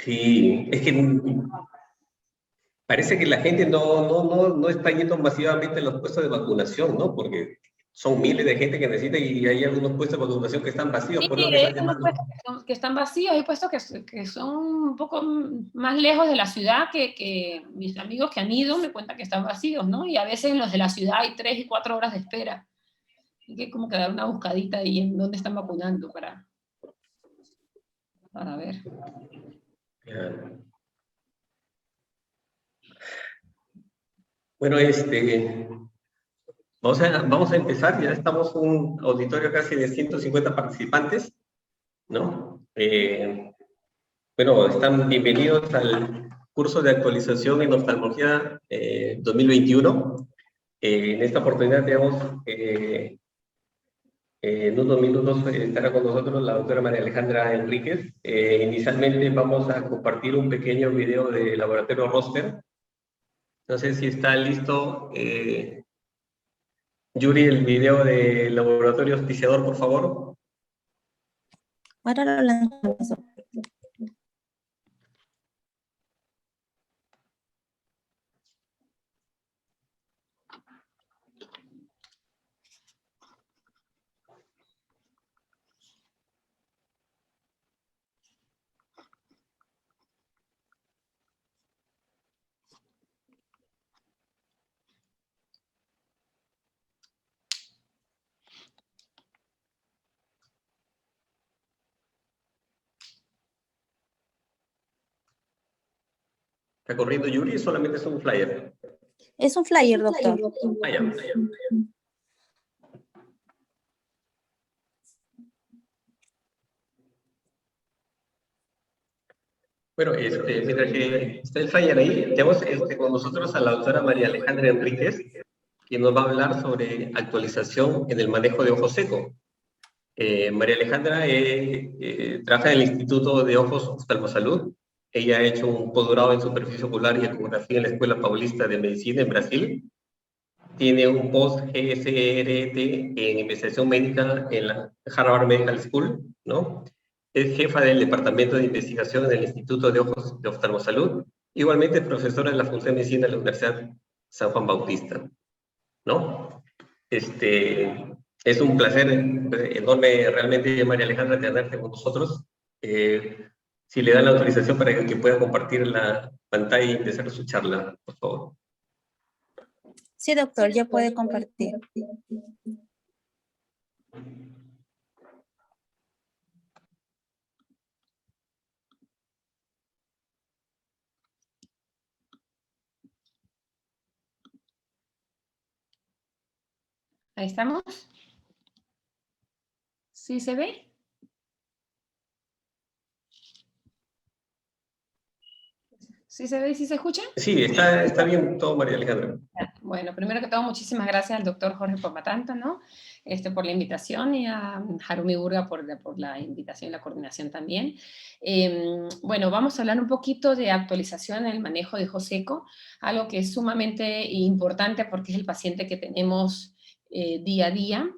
Sí, es que parece que la gente no está yendo masivamente a los puestos de vacunación, ¿no? Porque son miles de gente que necesita y hay algunos puestos de vacunación que están vacíos, Sí, por lo que hay están unos llamando. puestos que están vacíos, hay puestos que son un poco más lejos de la ciudad que mis amigos que han ido me cuentan que están vacíos, ¿no? Y a veces en los de la ciudad hay 3 y 4 horas de espera. Hay que como que dar una buscadita ahí en dónde están vacunando para ver. Ya. Bueno, vamos a empezar, ya estamos un auditorio casi de 150 participantes, ¿no? Bueno, están bienvenidos al curso de actualización en oftalmología 2021. En esta oportunidad, digamos, en unos minutos estará con nosotros la doctora María Alejandra Enríquez. Inicialmente vamos a compartir un pequeño video de laboratorio Roster. No sé si está listo, Yuri, el video de laboratorio auspiciador, por favor. Ahora lo lanzamos. ¿Está corriendo Yuri? Solamente es un flyer. Es un flyer, doctor. Ah, ya. Bueno, mientras que está el flyer ahí, tenemos con nosotros a la doctora María Alejandra Enríquez, quien nos va a hablar sobre actualización en el manejo de ojo seco. María Alejandra trabaja en el Instituto de Ojos Oftalmosalud. Ella ha hecho un posgrado en superficie ocular y ecografía en la Escuela Paulista de Medicina en Brasil. Tiene un post GSRT en investigación médica en la Harvard Medical School, ¿no? Es jefa del Departamento de Investigación del Instituto de Ojos de Oftalmosalud. Igualmente es profesora de la Facultad de Medicina de la Universidad San Juan Bautista, ¿no? Es un placer enorme realmente, María Alejandra, tenerte con nosotros. Si le dan la autorización para que pueda compartir la pantalla y empezar su charla, por favor. Sí, doctor, ya puede compartir. Ahí estamos. ¿Sí se ve? ¿Sí se ve y sí se escucha? Sí, está bien todo, María Alejandra. Bueno, primero que todo, muchísimas gracias al doctor Jorge Pomatanto, ¿no? Por la invitación y a Harumi Burga por la invitación y la coordinación también. Bueno, vamos a hablar un poquito de actualización en el manejo de ojo seco, algo que es sumamente importante porque es el paciente que tenemos día a día.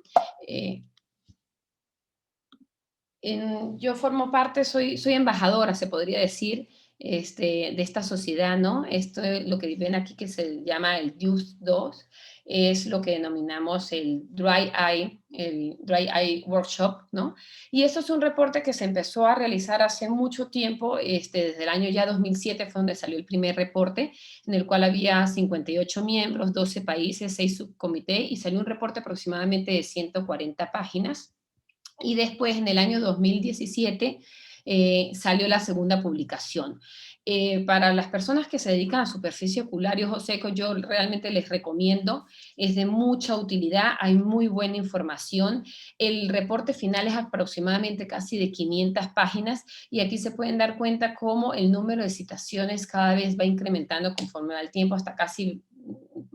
Yo formo parte, soy embajadora, se podría decir, de esta sociedad, ¿no? Esto es lo que ven aquí que se llama el DUS2, es lo que denominamos el Dry Eye Workshop, ¿no? Y esto es un reporte que se empezó a realizar hace mucho tiempo, desde el año ya 2007 fue donde salió el primer reporte, en el cual había 58 miembros, 12 países, 6 subcomités, y salió un reporte aproximadamente de 140 páginas. Y después, en el año 2017, salió la segunda publicación. Para las personas que se dedican a superficie ocular y ojo seco, yo realmente les recomiendo, es de mucha utilidad, hay muy buena información. El reporte final es aproximadamente casi de 500 páginas y aquí se pueden dar cuenta cómo el número de citaciones cada vez va incrementando conforme va el tiempo, hasta casi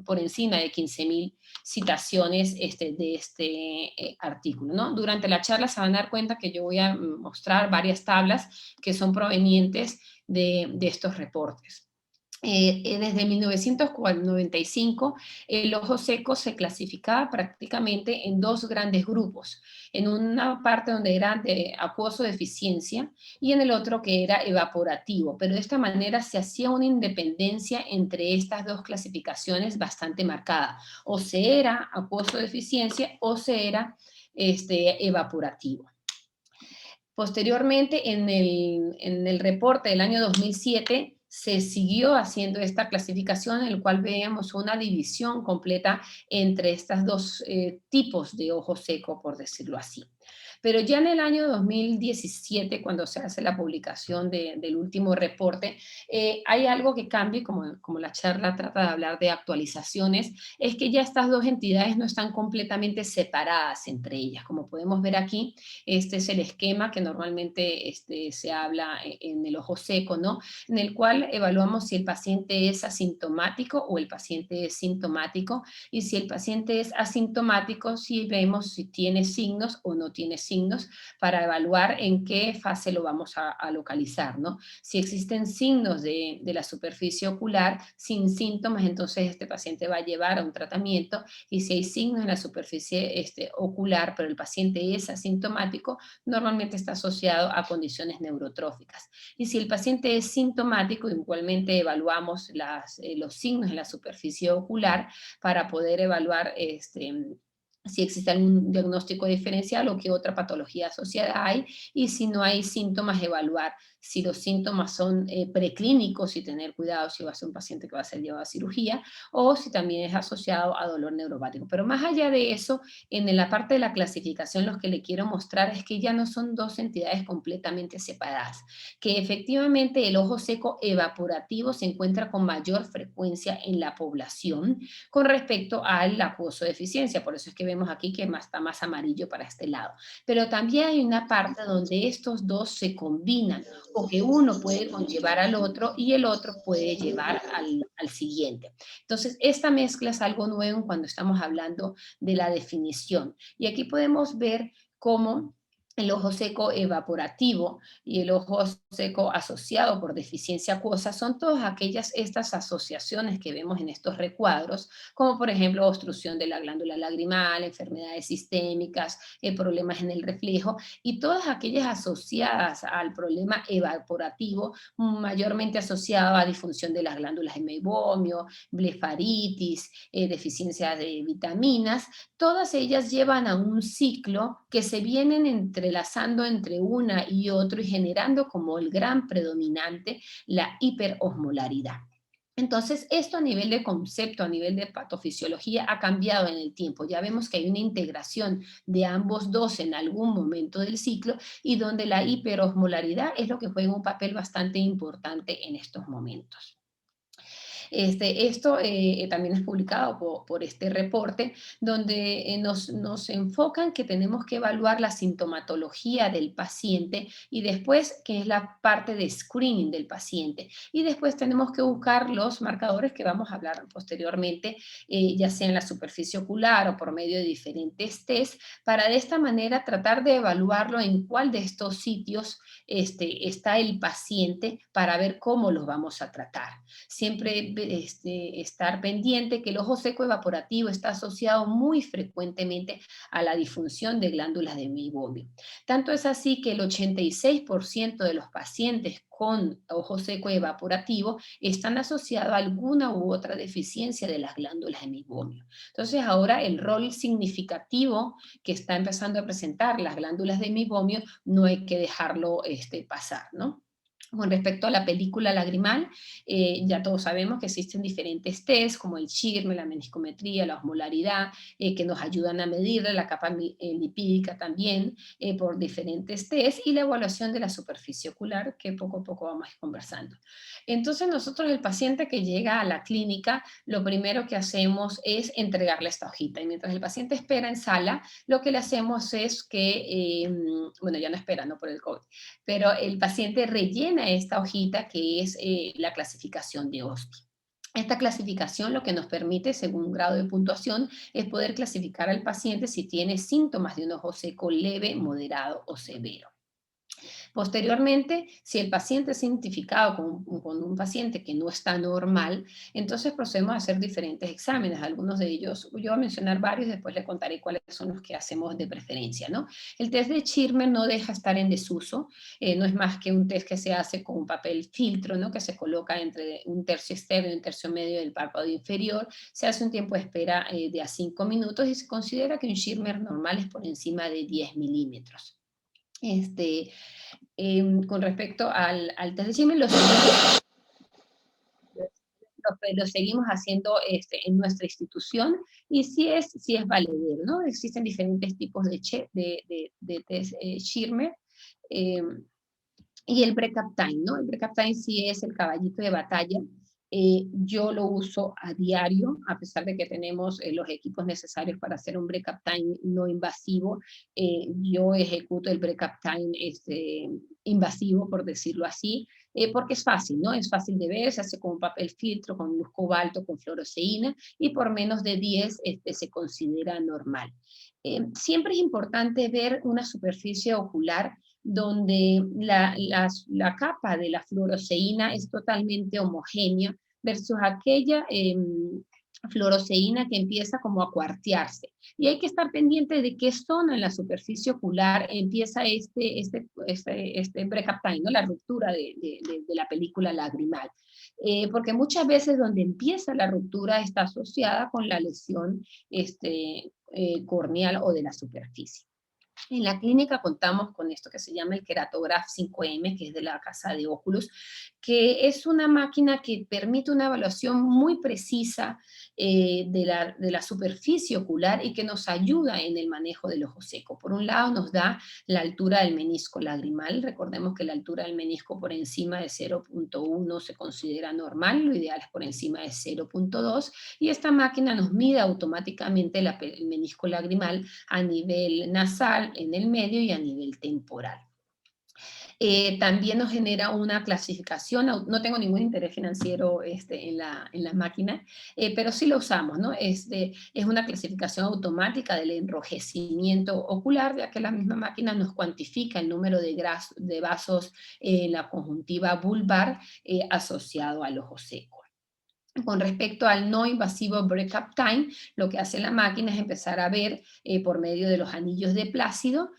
por encima de 15.000 citaciones de este artículo, ¿no? Durante la charla se van a dar cuenta que yo voy a mostrar varias tablas que son provenientes de estos reportes. Desde 1995, el ojo seco se clasificaba prácticamente en dos grandes grupos, en una parte donde era de acuoso deficiencia y en el otro que era evaporativo, pero de esta manera se hacía una independencia entre estas dos clasificaciones bastante marcada, o se era acuoso deficiencia o se era evaporativo. Posteriormente, en el reporte del año 2007, se siguió haciendo esta clasificación en el cual veíamos una división completa entre estos dos tipos de ojo seco, por decirlo así. Pero ya en el año 2017, cuando se hace la publicación del último reporte, hay algo que cambia, como la charla trata de hablar de actualizaciones, es que ya estas dos entidades no están completamente separadas entre ellas. Como podemos ver aquí, este es el esquema que normalmente se habla en el ojo seco, ¿no? En el cual evaluamos si el paciente es asintomático o el paciente es sintomático, y si el paciente es asintomático, si vemos si tiene signos o no tiene signos, para evaluar en qué fase lo vamos a localizar, ¿no? Si existen signos de la superficie ocular sin síntomas, entonces este paciente va a llevar a un tratamiento, y si hay signos en la superficie ocular, pero el paciente es asintomático, normalmente está asociado a condiciones neurotróficas. Y si el paciente es sintomático, igualmente evaluamos los signos en la superficie ocular para poder evaluar si existe algún diagnóstico diferencial o qué otra patología asociada hay, y si no hay síntomas, evaluar si los síntomas son preclínicos y tener cuidado si va a ser un paciente que va a ser llevado a cirugía, o si también es asociado a dolor neuropático. Pero más allá de eso, en la parte de la clasificación, lo que le quiero mostrar es que ya no son dos entidades completamente separadas, que efectivamente el ojo seco evaporativo se encuentra con mayor frecuencia en la población con respecto al acuoso deficiencia, por eso es que vemos aquí que está más amarillo para este lado. Pero también hay una parte donde estos dos se combinan, o que uno puede conllevar al otro y el otro puede llevar al siguiente. Entonces, esta mezcla es algo nuevo cuando estamos hablando de la definición. Y aquí podemos ver cómo el ojo seco evaporativo y el ojo seco asociado por deficiencia acuosa son todas estas asociaciones que vemos en estos recuadros, como por ejemplo obstrucción de la glándula lagrimal, enfermedades sistémicas, problemas en el reflejo, y todas aquellas asociadas al problema evaporativo, mayormente asociado a disfunción de las glándulas de meibomio, blefaritis, deficiencia de vitaminas. Todas ellas llevan a un ciclo que se vienen entrelazando entre una y otro y generando como el gran predominante la hiperosmolaridad. Entonces, esto a nivel de concepto, a nivel de patofisiología, ha cambiado en el tiempo. Ya vemos que hay una integración de ambos dos en algún momento del ciclo, y donde la hiperosmolaridad es lo que juega un papel bastante importante en estos momentos. Esto también es publicado por este reporte, donde nos enfocan que tenemos que evaluar la sintomatología del paciente, y después que es la parte de screening del paciente, y después tenemos que buscar los marcadores que vamos a hablar posteriormente, ya sea en la superficie ocular o por medio de diferentes test, para de esta manera tratar de evaluarlo en cuál de estos sitios está el paciente, para ver cómo los vamos a tratar. Siempre estar pendiente que el ojo seco evaporativo está asociado muy frecuentemente a la disfunción de glándulas de meibomio. Tanto es así que el 86% de los pacientes con ojo seco evaporativo están asociados a alguna u otra deficiencia de las glándulas de meibomio. Entonces ahora el rol significativo que está empezando a presentar las glándulas de meibomio no hay que dejarlo pasar, ¿no? Con respecto a la película lagrimal, ya todos sabemos que existen diferentes test, como el SHIRM, la meniscometría, la osmolaridad, que nos ayudan a medir la capa lipídica también, por diferentes test, y la evaluación de la superficie ocular, que poco a poco vamos a ir conversando. Entonces nosotros, el paciente que llega a la clínica, lo primero que hacemos es entregarle esta hojita, y mientras el paciente espera en sala, lo que le hacemos es que, bueno, ya no espera, no por el COVID, pero el paciente rellena esta hojita que es la clasificación de OSPI. Esta clasificación lo que nos permite, según un grado de puntuación, es poder clasificar al paciente si tiene síntomas de un ojo seco leve, moderado o severo. Posteriormente, si el paciente es identificado con un paciente que no está normal, entonces procedemos a hacer diferentes exámenes. Algunos de ellos, yo voy a mencionar varios, después le contaré cuáles son los que hacemos de preferencia, ¿no? El test de Schirmer no deja estar en desuso, no es más que un test que se hace con un papel filtro, ¿no? Que se coloca entre un tercio externo y un tercio medio del párpado inferior, se hace un tiempo de espera de a 5 minutos y se considera que un Schirmer normal es por encima de 10 milímetros. Con respecto al test de Schirmer, lo seguimos haciendo en nuestra institución y sí es valedero, ¿no? Existen diferentes tipos de test Schirmer, eh, y el Precaptine, ¿no? El Precaptine sí es el caballito de batalla. Yo lo uso a diario, a pesar de que tenemos los equipos necesarios para hacer un Precaptine no invasivo. Yo ejecuto el Precaptine invasivo, por decirlo así, porque es fácil, ¿no? Es fácil de ver, se hace con un papel filtro, con luz cobalto, con fluoresceína, y por menos de 10 se considera normal. Siempre es importante ver una superficie ocular donde la capa de la fluoroceína es totalmente homogénea versus aquella fluoroceína que empieza como a cuartearse. Y hay que estar pendiente de qué zona en la superficie ocular empieza este Precaptine, ¿no? La ruptura de la película lagrimal. Porque muchas veces donde empieza la ruptura está asociada con la lesión corneal o de la superficie. En la clínica contamos con esto que se llama el Keratograph 5M, que es de la casa de Oculus, que es una máquina que permite una evaluación muy precisa de la superficie ocular y que nos ayuda en el manejo del ojo seco. Por un lado nos da la altura del menisco lagrimal. Recordemos que la altura del menisco por encima de 0.1 se considera normal, lo ideal es por encima de 0.2, y esta máquina nos mide automáticamente el menisco lagrimal a nivel nasal, en el medio y a nivel temporal. También nos genera una clasificación, no tengo ningún interés financiero en la máquina, pero sí lo usamos, ¿no? Es una clasificación automática del enrojecimiento ocular, ya que la misma máquina nos cuantifica el número de vasos en la conjuntiva vulvar asociado al ojo seco. Con respecto al no invasivo Precaptine, lo que hace la máquina es empezar a ver por medio de los anillos de Plácido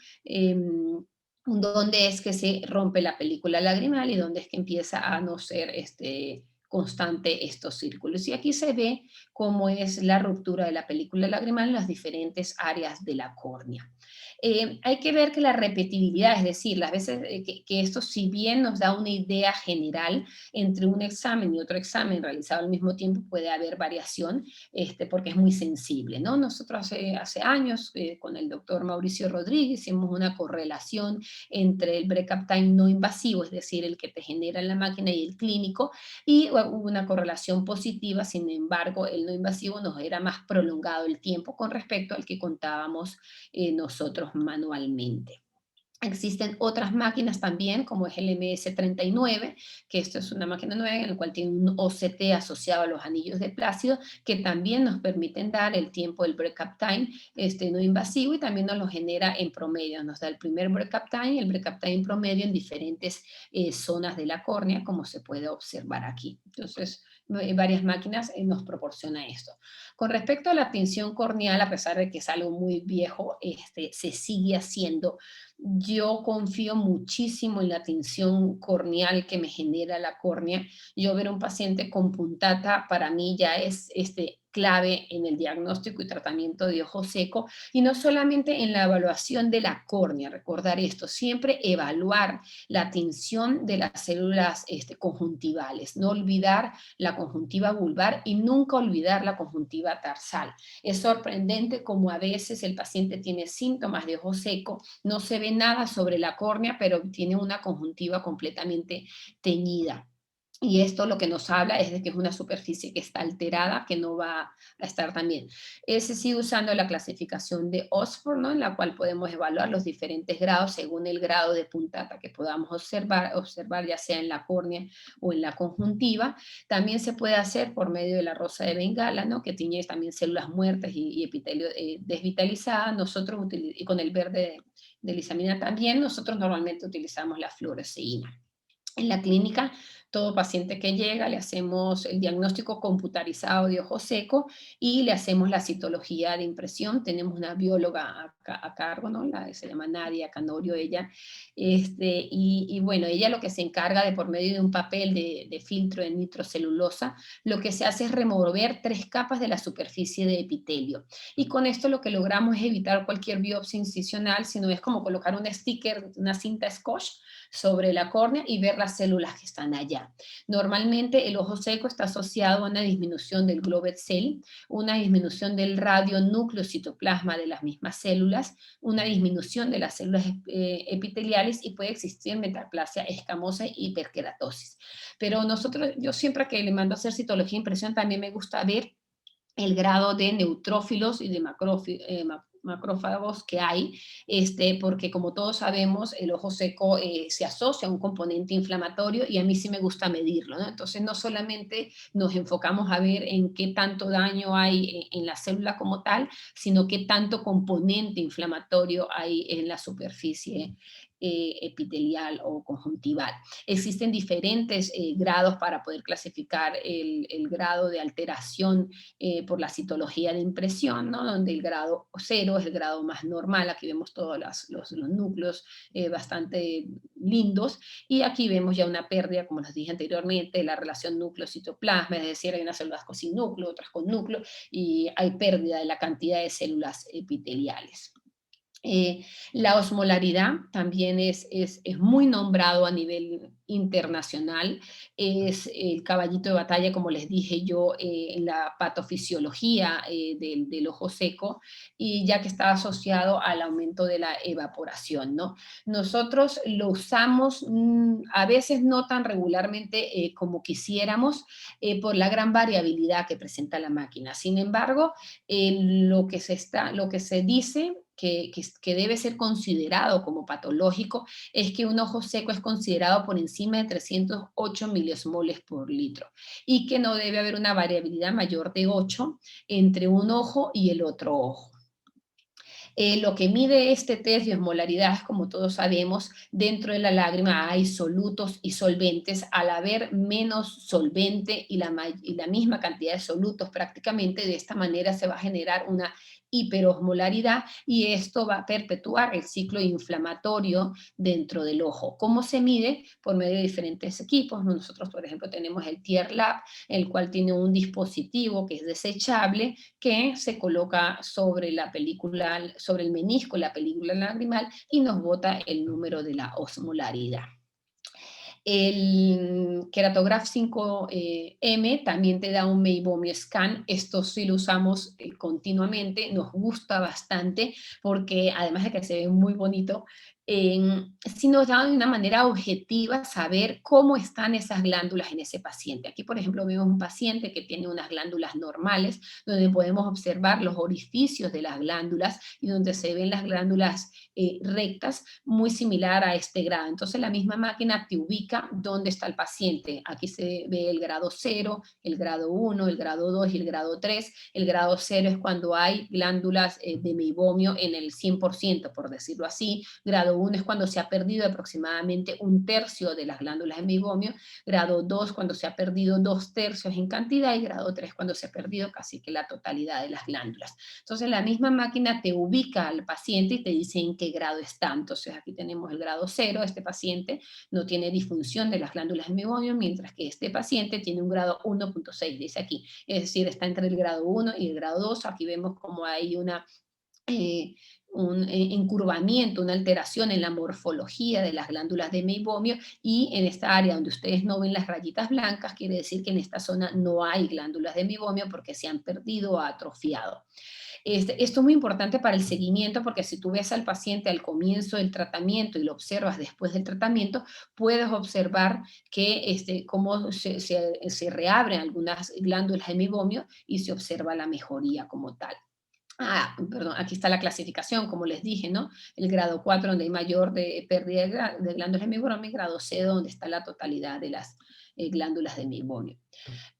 dónde es que se rompe la película lagrimal y dónde es que empieza a no ser constante estos círculos. Y aquí se ve cómo es la ruptura de la película lagrimal en las diferentes áreas de la córnea. Hay que ver que la repetibilidad, es decir, las veces que esto, si bien nos da una idea general, entre un examen y otro examen realizado al mismo tiempo puede haber variación, porque es muy sensible, ¿no? Nosotros hace años con el doctor Mauricio Rodríguez hicimos una correlación entre el Precaptine no invasivo, es decir, el que te genera en la máquina, y el clínico, y hubo una correlación positiva. Sin embargo, el no invasivo nos era más prolongado el tiempo con respecto al que contábamos nosotros manualmente. Existen otras máquinas también, como es el MS39, que esto es una máquina nueva en la cual tiene un OCT asociado a los anillos de Plácido, que también nos permiten dar el tiempo del Precaptine no invasivo, y también nos lo genera en promedio. Nos da el primer Precaptine y el Precaptine promedio en diferentes zonas de la córnea, como se puede observar aquí. Entonces, varias máquinas nos proporciona esto. Con respecto a la tinción corneal, a pesar de que es algo muy viejo, se sigue haciendo. Yo confío muchísimo en la tinción corneal que me genera la córnea. Yo ver a un paciente con puntata para mí ya es clave en el diagnóstico y tratamiento de ojo seco, y no solamente en la evaluación de la córnea. Recordar esto, siempre evaluar la tinción de las células conjuntivales, no olvidar la conjuntiva vulvar y nunca olvidar la conjuntiva tarsal. Es sorprendente como a veces el paciente tiene síntomas de ojo seco, no se ve nada sobre la córnea, pero tiene una conjuntiva completamente teñida. Y esto lo que nos habla es de que es una superficie que está alterada, que no va a estar tan bien. Se sigue usando la clasificación de Oxford, ¿no? En la cual podemos evaluar los diferentes grados según el grado de puntata que podamos observar ya sea en la córnea o en la conjuntiva. También se puede hacer por medio de la rosa de Bengala, ¿no? Que tiene también células muertas y epitelio desvitalizada. Nosotros y con el verde lisamina también, nosotros normalmente utilizamos la fluoresceína. En la clínica, todo paciente que llega le hacemos el diagnóstico computarizado de ojo seco y le hacemos la citología de impresión. Tenemos una bióloga a cargo, ¿no? Se llama Nadia Canorio, ella. Y bueno, ella lo que se encarga de, por medio de un papel de filtro de nitrocelulosa, lo que se hace es remover 3 capas de la superficie de epitelio. Y con esto lo que logramos es evitar cualquier biopsia incisional, sino es como colocar un sticker, una cinta scotch sobre la córnea y ver las células que están allá. Normalmente el ojo seco está asociado a una disminución del globet cell, una disminución del radionúcleo-citoplasma de las mismas células, una disminución de las células epiteliales y puede existir metaplasia escamosa y hiperkeratosis. Pero yo siempre que le mando a hacer citología de impresión también me gusta ver el grado de neutrófilos y de macrófagos que hay, porque como todos sabemos, el ojo seco se asocia a un componente inflamatorio y a mí sí me gusta medirlo, ¿no? Entonces no solamente nos enfocamos a ver en qué tanto daño hay en la célula como tal, sino qué tanto componente inflamatorio hay en la superficie epitelial o conjuntival. Existen diferentes grados para poder clasificar el grado de alteración por la citología de impresión, ¿no? Donde el grado 0 es el grado más normal. Aquí vemos todos los núcleos bastante lindos, y aquí vemos ya una pérdida, como les dije anteriormente, de la relación núcleo-citoplasma, es decir, hay unas células sin núcleo, otras con núcleo, y hay pérdida de la cantidad de células epiteliales. La osmolaridad también es muy nombrado a nivel internacional, es el caballito de batalla, como les dije yo, en la patofisiología del ojo seco, y ya que está asociado al aumento de la evaporación, ¿no? Nosotros lo usamos a veces no tan regularmente como quisiéramos, por la gran variabilidad que presenta la máquina. Sin embargo, lo que se dice que debe ser considerado como patológico es que un ojo seco es considerado por encima de 308 miliosmoles por litro y que no debe haber una variabilidad mayor de 8 entre un ojo y el otro ojo. Lo que mide este test de osmolaridad es, como todos sabemos, dentro de la lágrima hay solutos y solventes. Al haber menos solvente y la misma cantidad de solutos prácticamente, de esta manera se va a generar una hiperosmolaridad y esto va a perpetuar el ciclo inflamatorio dentro del ojo. ¿Cómo se mide? Por medio de diferentes equipos. Nosotros, por ejemplo, tenemos el Tear Lab, el cual tiene un dispositivo que es desechable, que se coloca sobre la película, sobre el menisco, la película lagrimal, y nos bota el número de la osmolaridad. El Keratograph 5M también te da un meibomio scan. Esto sí lo usamos continuamente, nos gusta bastante porque además de que se ve muy bonito, sí nos da de una manera objetiva saber cómo están esas glándulas en ese paciente. Aquí, por ejemplo, vemos un paciente que tiene unas glándulas normales, donde podemos observar los orificios de las glándulas y donde se ven las glándulas rectas, muy similar a este grado. Entonces la misma máquina te ubica dónde está el paciente. Aquí se ve el grado 0, el grado 1, el grado 2 y el grado 3. El grado 0 es cuando hay glándulas de meibomio en el 100%, por decirlo así. Grado 1 es cuando se ha perdido aproximadamente 1/3 de las glándulas de meibomio. Grado 2 cuando se ha perdido 2/3 en cantidad, y grado 3 cuando se ha perdido casi que la totalidad de las glándulas. Entonces la misma máquina te ubica al paciente y te dice en qué grado está. Entonces aquí tenemos el grado 0, este paciente no tiene disfunción de las glándulas de meibomio, mientras que este paciente tiene un grado 1.6, dice aquí, es decir, está entre el grado 1 y el grado 2. Aquí vemos como hay un encurvamiento, una alteración en la morfología de las glándulas de meibomio, y en esta área donde ustedes no ven las rayitas blancas, quiere decir que en esta zona no hay glándulas de meibomio porque se han perdido o atrofiado. Esto es muy importante para el seguimiento, porque si tú ves al paciente al comienzo del tratamiento y lo observas después del tratamiento, puedes observar que cómo se reabren algunas glándulas de meibomio y se observa la mejoría como tal. Perdón, aquí está la clasificación, como les dije, ¿no? El grado 4, donde hay mayor pérdida de glándulas de meibomio, y grado C, donde está la totalidad de las glándulas de meibomio.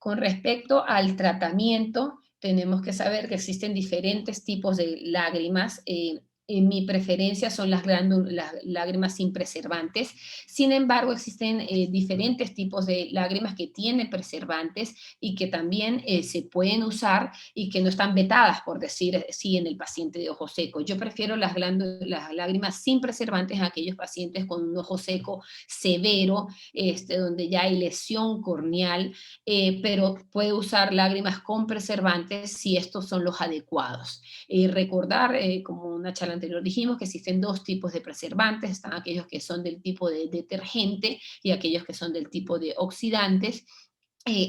Con respecto al tratamiento, tenemos que saber que existen diferentes tipos de lágrimas. mi preferencia son las lágrimas sin preservantes. Sin embargo, existen diferentes tipos de lágrimas que tienen preservantes y que también se pueden usar y que no están vetadas, por decir así, en el paciente de ojo seco. Yo prefiero las lágrimas sin preservantes a aquellos pacientes con un ojo seco severo, donde ya hay lesión corneal, pero puede usar lágrimas con preservantes si estos son los adecuados. Recordar, como una charla anterior dijimos, que existen dos tipos de preservantes, están aquellos que son del tipo de detergente y aquellos que son del tipo de oxidantes.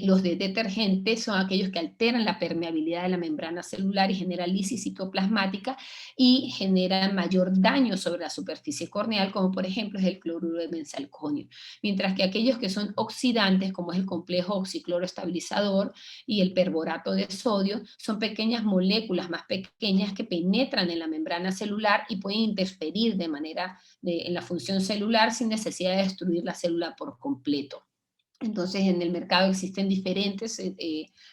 Los de detergentes son aquellos que alteran la permeabilidad de la membrana celular y generan lisis citoplasmática y generan mayor daño sobre la superficie corneal, como por ejemplo es el cloruro de benzalconio. Mientras que aquellos que son oxidantes, como es el complejo oxicloroestabilizador y el perborato de sodio, son pequeñas moléculas más pequeñas que penetran en la membrana celular y pueden interferir en la función celular sin necesidad de destruir la célula por completo. Entonces, en el mercado existen diferentes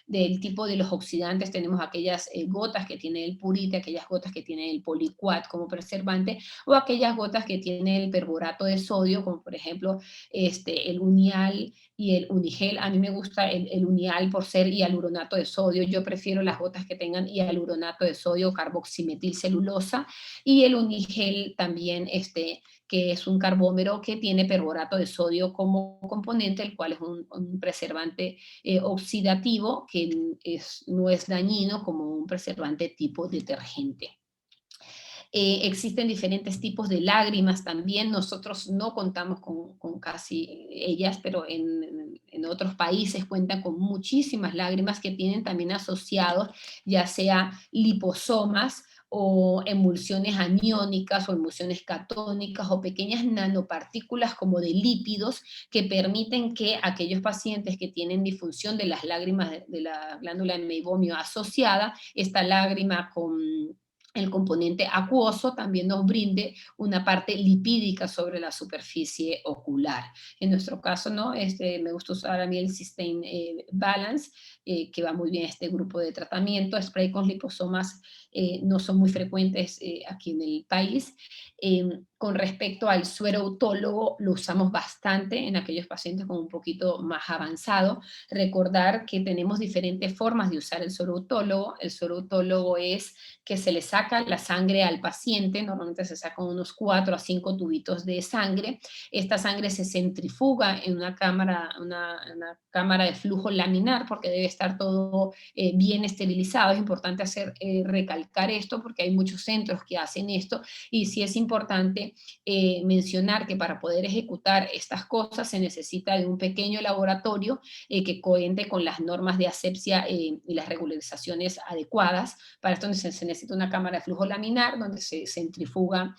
del tipo de los oxidantes. Tenemos aquellas gotas que tiene el Purite, aquellas gotas que tiene el Poliquat como preservante, o aquellas gotas que tiene el perborato de sodio, como por ejemplo el Unial y el Unigel. A mí me gusta el Unial por ser hialuronato de sodio. Yo prefiero las gotas que tengan hialuronato de sodio, carboximetilcelulosa, y el Unigel también, que es un carbómero que tiene perborato de sodio como componente, el cual es un preservante oxidativo que no es dañino como un preservante tipo detergente. Existen diferentes tipos de lágrimas también. Nosotros no contamos con casi ellas, pero en otros países cuentan con muchísimas lágrimas que tienen también asociados ya sea liposomas o emulsiones aniónicas o emulsiones catónicas o pequeñas nanopartículas como de lípidos que permiten que aquellos pacientes que tienen disfunción de las lágrimas de la glándula de meibomio asociada, esta lágrima con el componente acuoso también nos brinde una parte lipídica sobre la superficie ocular. En nuestro caso, ¿no? Me gusta usar a mí el Systane Balance, que va muy bien este grupo de tratamiento. Spray con liposomas no son muy frecuentes aquí en el país. Con respecto al suero autólogo, lo usamos bastante en aquellos pacientes con un poquito más avanzado. Recordar que tenemos diferentes formas de usar el suero autólogo. El suero autólogo es que se le saca la sangre al paciente, normalmente se sacan unos 4 a 5 tubitos de sangre. Esta sangre se centrifuga en una cámara de flujo laminar porque debe estar todo bien esterilizado. Es importante recalcar esto porque hay muchos centros que hacen esto y sí es importante mencionar que para poder ejecutar estas cosas se necesita de un pequeño laboratorio que cuente con las normas de asepsia y las regularizaciones adecuadas. Para esto se necesita una cámara de flujo laminar donde se centrifuga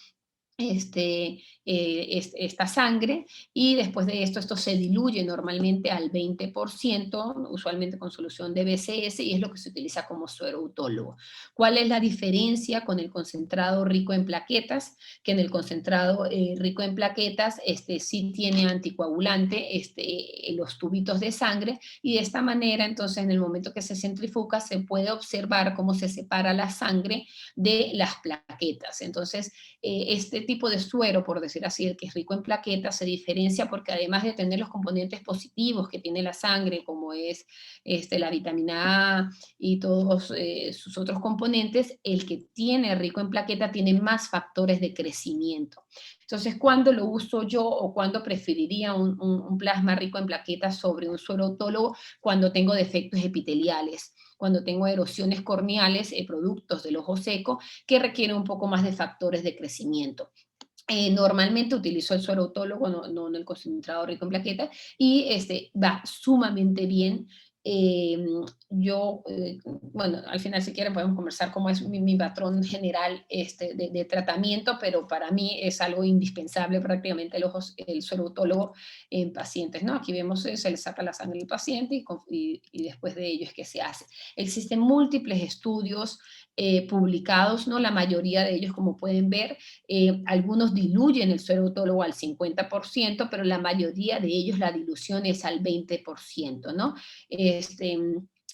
esta sangre y después de esto se diluye normalmente al 20%, usualmente con solución de BCS, y es lo que se utiliza como suero autólogo. ¿Cuál es la diferencia con el concentrado rico en plaquetas? Que en el concentrado rico en plaquetas sí tiene anticoagulante los tubitos de sangre, y de esta manera entonces en el momento que se centrifuga se puede observar cómo se separa la sangre de las plaquetas. Entonces este tipo de suero, por decir así, el que es rico en plaquetas, se diferencia porque además de tener los componentes positivos que tiene la sangre, como es la vitamina A y todos sus otros componentes, el que tiene rico en plaqueta tiene más factores de crecimiento. Entonces, ¿cuándo lo uso yo o cuándo preferiría un plasma rico en plaquetas sobre un suero autólogo? Cuando tengo defectos epiteliales, cuando tengo erosiones corneales, productos del ojo seco, que requieren un poco más de factores de crecimiento. Normalmente utilizo el suero autólogo, no el concentrado rico en plaquetas, y va sumamente bien. Bueno, al final si quieren podemos conversar cómo es mi patrón general de tratamiento, pero para mí es algo indispensable prácticamente el suero autólogo en pacientes, ¿no? Aquí vemos, se le saca la sangre al paciente y después de ello es que se hace. Existen múltiples estudios publicados, ¿no? La mayoría de ellos, como pueden ver, algunos diluyen el suero autólogo al 50%, pero la mayoría de ellos la dilución es al 20%, ¿no?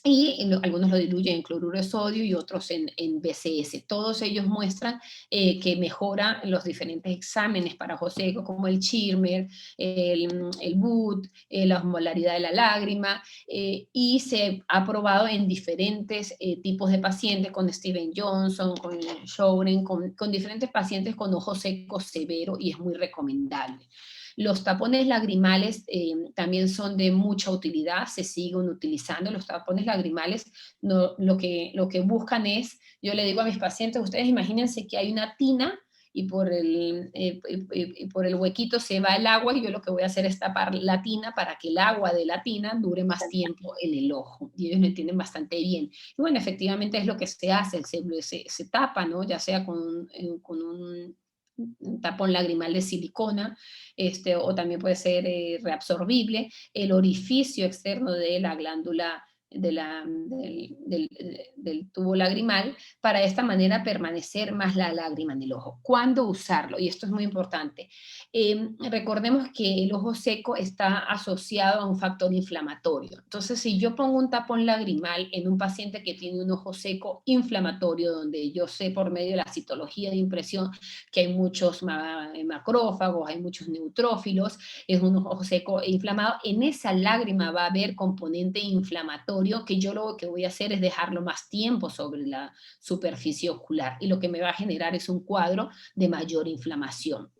y algunos lo diluyen en cloruro de sodio y otros en BCS. Todos ellos muestran que mejora los diferentes exámenes para Joseco, como el Schirmer, el BUT, la osmolaridad de la lágrima, y se ha probado en diferentes tipos de pacientes, con Steven Johnson, con Shoren, con diferentes pacientes con ojo seco severo, y es muy recomendable. Los tapones lagrimales también son de mucha utilidad, se siguen utilizando. Los tapones lagrimales lo que buscan es, yo le digo a mis pacientes, ustedes imagínense que hay una tina y por el huequito se va el agua, y yo lo que voy a hacer es tapar la tina para que el agua de la tina dure más tiempo en el ojo, y ellos me entienden bastante bien. Y bueno, efectivamente es lo que se hace, se tapa, ¿no? Ya sea con un tapón lagrimal de silicona, o también puede ser reabsorbible, el orificio externo de la glándula del tubo lagrimal, para de esta manera permanecer más la lágrima en el ojo. ¿Cuándo usarlo? Y esto es muy importante. Recordemos que el ojo seco está asociado a un factor inflamatorio. Entonces, si yo pongo un tapón lagrimal en un paciente que tiene un ojo seco inflamatorio, donde yo sé por medio de la citología de impresión que hay muchos macrófagos, hay muchos neutrófilos, es un ojo seco e inflamado, en esa lágrima va a haber componente inflamatorio, que yo lo que voy a hacer es dejarlo más tiempo sobre la superficie ocular, y lo que me va a generar es un cuadro de mayor inflamación.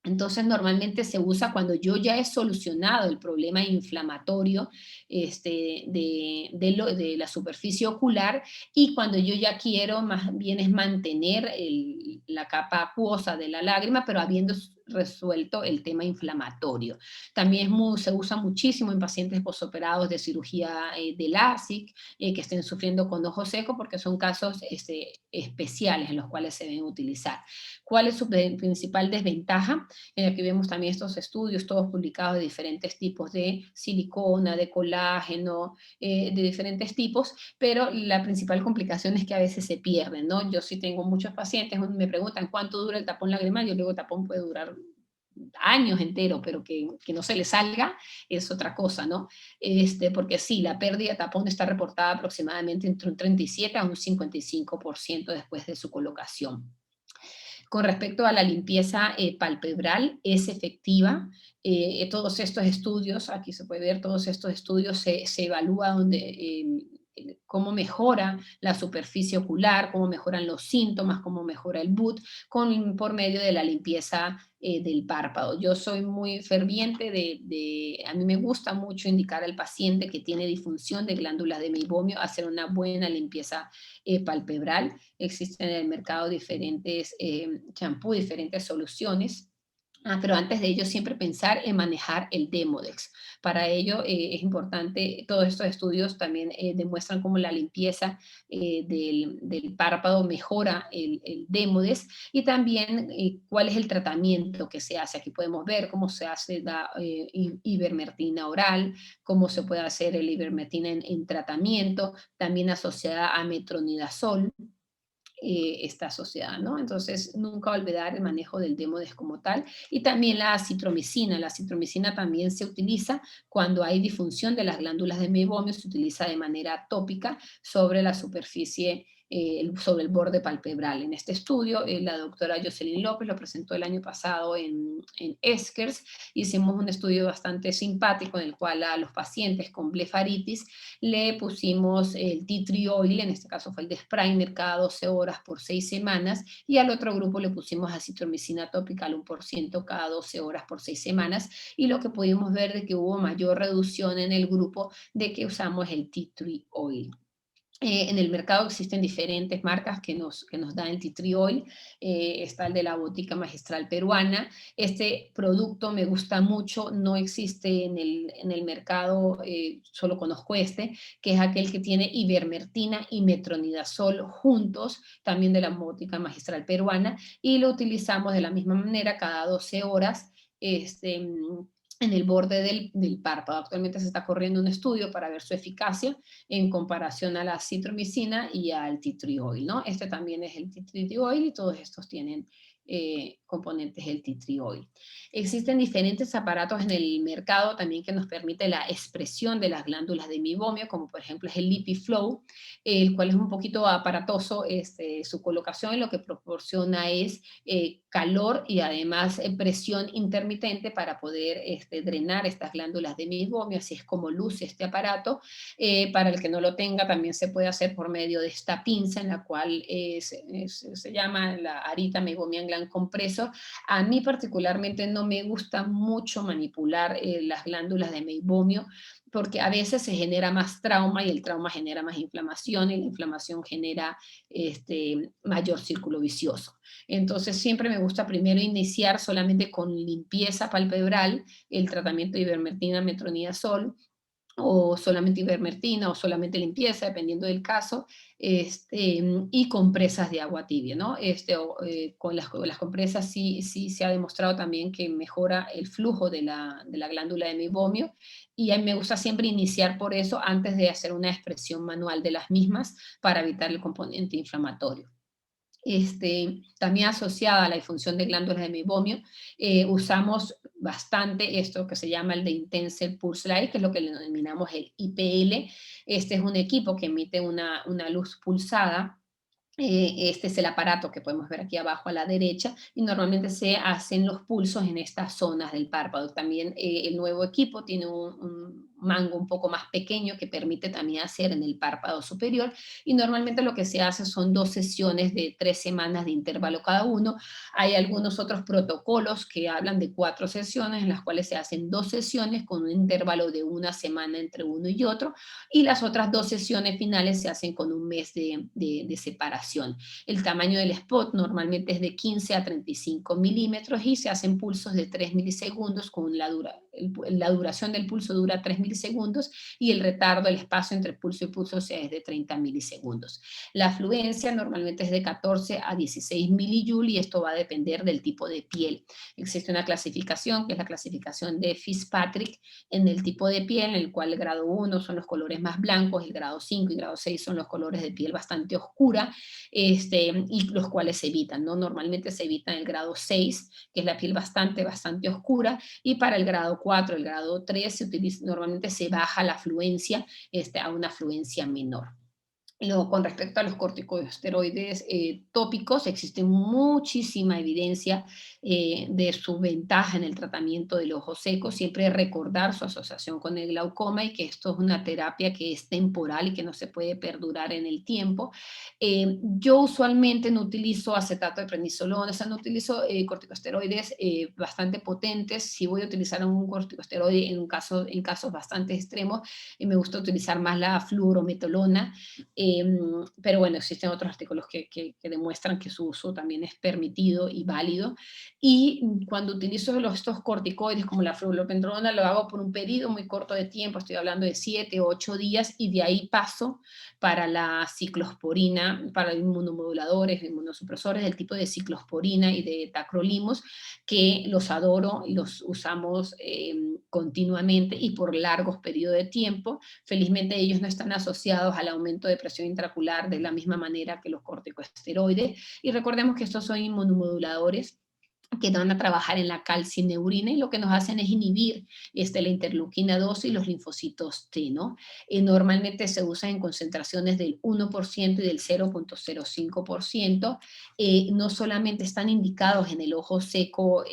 Entonces, normalmente se usa cuando yo ya he solucionado el problema inflamatorio de la superficie ocular, y cuando yo ya quiero más bien es mantener la capa acuosa de la lágrima, pero habiendo resuelto el tema inflamatorio. También se usa muchísimo en pacientes posoperados de cirugía de LASIK, que estén sufriendo con ojo seco, porque son casos especiales en los cuales se deben utilizar. ¿Cuál es su principal desventaja? Aquí vemos también estos estudios, todos publicados, de diferentes tipos de silicona, de colágeno, de diferentes tipos, pero la principal complicación es que a veces se pierden, ¿no? Yo sí tengo muchos pacientes, me preguntan cuánto dura el tapón lagrimal, yo le digo, el tapón puede durar años enteros, pero que no se le salga es otra cosa, ¿no? Porque sí, la pérdida de tapón está reportada aproximadamente entre un 37 a un 55% después de su colocación. Con respecto a la limpieza palpebral, es efectiva. Todos estos estudios, aquí se puede ver, todos estos estudios se evalúa cómo mejora la superficie ocular, cómo mejoran los síntomas, cómo mejora el BUT por medio de la limpieza del párpado. Yo soy muy ferviente a mí me gusta mucho indicar al paciente que tiene disfunción de glándulas de meibomio hacer una buena limpieza palpebral. Existen en el mercado diferentes champú, diferentes soluciones. Pero antes de ello, siempre pensar en manejar el Demodex. Para ello es importante, todos estos estudios también demuestran cómo la limpieza del párpado mejora el Demodex, y también cuál es el tratamiento que se hace. Aquí podemos ver cómo se hace la ivermectina oral, cómo se puede hacer el ivermectina en tratamiento, también asociada a metronidazol. Está asociada, ¿no? Entonces, nunca olvidar el manejo del Demodex como tal, y también la acitromicina. La acitromicina también se utiliza cuando hay disfunción de las glándulas de meibomio, se utiliza de manera tópica sobre la superficie, sobre el borde palpebral. En este estudio, la doctora Jocelyn López lo presentó el año pasado en Eskers. Hicimos un estudio bastante simpático en el cual a los pacientes con blefaritis le pusimos el tea tree oil, en este caso fue el de Springer, cada 12 horas por 6 semanas, y al otro grupo le pusimos acitromicina tópica al 1% cada 12 horas por 6 semanas, y lo que pudimos ver de que hubo mayor reducción en el grupo de que usamos el tea tree oil. En el mercado existen diferentes marcas que nos dan el tea tree oil. Está el de la Botica Magistral Peruana. Este producto me gusta mucho, no existe en el mercado, solo conozco que es aquel que tiene ivermectina y metronidazol juntos, también de la Botica Magistral Peruana, y lo utilizamos de la misma manera cada 12 horas, en el borde del párpado. Actualmente se está corriendo un estudio para ver su eficacia en comparación a la citromicina y al tea tree oil, ¿no? Este también es el tea tree oil, y todos estos tienen componentes del tea tree oil. Existen diferentes aparatos en el mercado también que nos permite la expresión de las glándulas de meibomio, como por ejemplo es el LipiFlow, el cual es un poquito aparatoso su colocación, y lo que proporciona es calor y además presión intermitente para poder drenar estas glándulas de meibomio. Así es como luce este aparato. Para el que no lo tenga, también se puede hacer por medio de esta pinza, en la cual se llama la Arita Meibomian Gland Compressor. A mí particularmente no me gusta mucho manipular las glándulas de meibomio, porque a veces se genera más trauma y el trauma genera más inflamación y la inflamación genera mayor círculo vicioso. Entonces siempre me gusta primero iniciar solamente con limpieza palpebral, el tratamiento de ivermectina, metronidazol, o solamente ivermectina o solamente limpieza, dependiendo del caso, y compresas de agua tibia, ¿no? Con las compresas sí se ha demostrado también que mejora el flujo de la glándula de meibomio, y a mí me gusta siempre iniciar por eso antes de hacer una expresión manual de las mismas para evitar el componente inflamatorio. También asociada a la disfunción de glándulas de meibomio, usamos bastante esto que se llama el de Intense Pulse Light, que es lo que le denominamos el IPL. Este es un equipo que emite una luz pulsada. Este es el aparato que podemos ver aquí abajo a la derecha, y normalmente se hacen los pulsos en estas zonas del párpado. También el nuevo equipo tiene un mango un poco más pequeño que permite también hacer en el párpado superior, y normalmente lo que se hace son 2 sesiones de 3 semanas de intervalo cada uno. Hay algunos otros protocolos que hablan de 4 sesiones, en las cuales se hacen 2 sesiones con un intervalo de 1 semana entre uno y otro, y las otras 2 sesiones finales se hacen con un mes de separación. El tamaño del spot normalmente es de 15 a 35 milímetros y se hacen pulsos de 3 milisegundos, con la duración del pulso dura 3 milisegundos, y el retardo, el espacio entre pulso y pulso, es de 30 milisegundos. La afluencia normalmente es de 14 a 16 milijoule, y esto va a depender del tipo de piel. Existe una clasificación, que es la clasificación de Fitzpatrick, en el tipo de piel, en el cual el grado 1 son los colores más blancos, el grado 5 y grado 6 son los colores de piel bastante oscura, y los cuales se evitan, ¿no? Normalmente se evitan el grado 6, que es la piel bastante oscura, y para el grado 4, el grado 3, normalmente se baja la afluencia a una afluencia menor. Luego, con respecto a los corticosteroides tópicos, existe muchísima evidencia de su ventaja en el tratamiento del ojo seco. Siempre recordar su asociación con el glaucoma, y que esto es una terapia que es temporal y que no se puede perdurar en el tiempo. Yo usualmente no utilizo acetato de prednisolona, o sea, no utilizo corticosteroides bastante potentes. Si voy a utilizar un corticosteroide en casos bastante extremos, me gusta utilizar más la fluorometolona. Pero bueno, existen otros artículos que demuestran que su uso también es permitido y válido. Y cuando utilizo estos corticoides como la fluorometolona, lo hago por un periodo muy corto de tiempo, estoy hablando de 7 o 8 días, y de ahí paso para la ciclosporina, para inmunomoduladores, inmunosupresores del tipo de ciclosporina y de tacrolimus, que los adoro y los usamos continuamente y por largos periodos de tiempo. Felizmente ellos no están asociados al aumento de presión intraocular de la misma manera que los corticosteroides, y recordemos que estos son inmunomoduladores que van a trabajar en la calcineurina, y lo que nos hacen es inhibir la interleuquina 2 y los linfocitos T, ¿no? Normalmente se usan en concentraciones del 1% y del 0.05%. No solamente están indicados en el ojo seco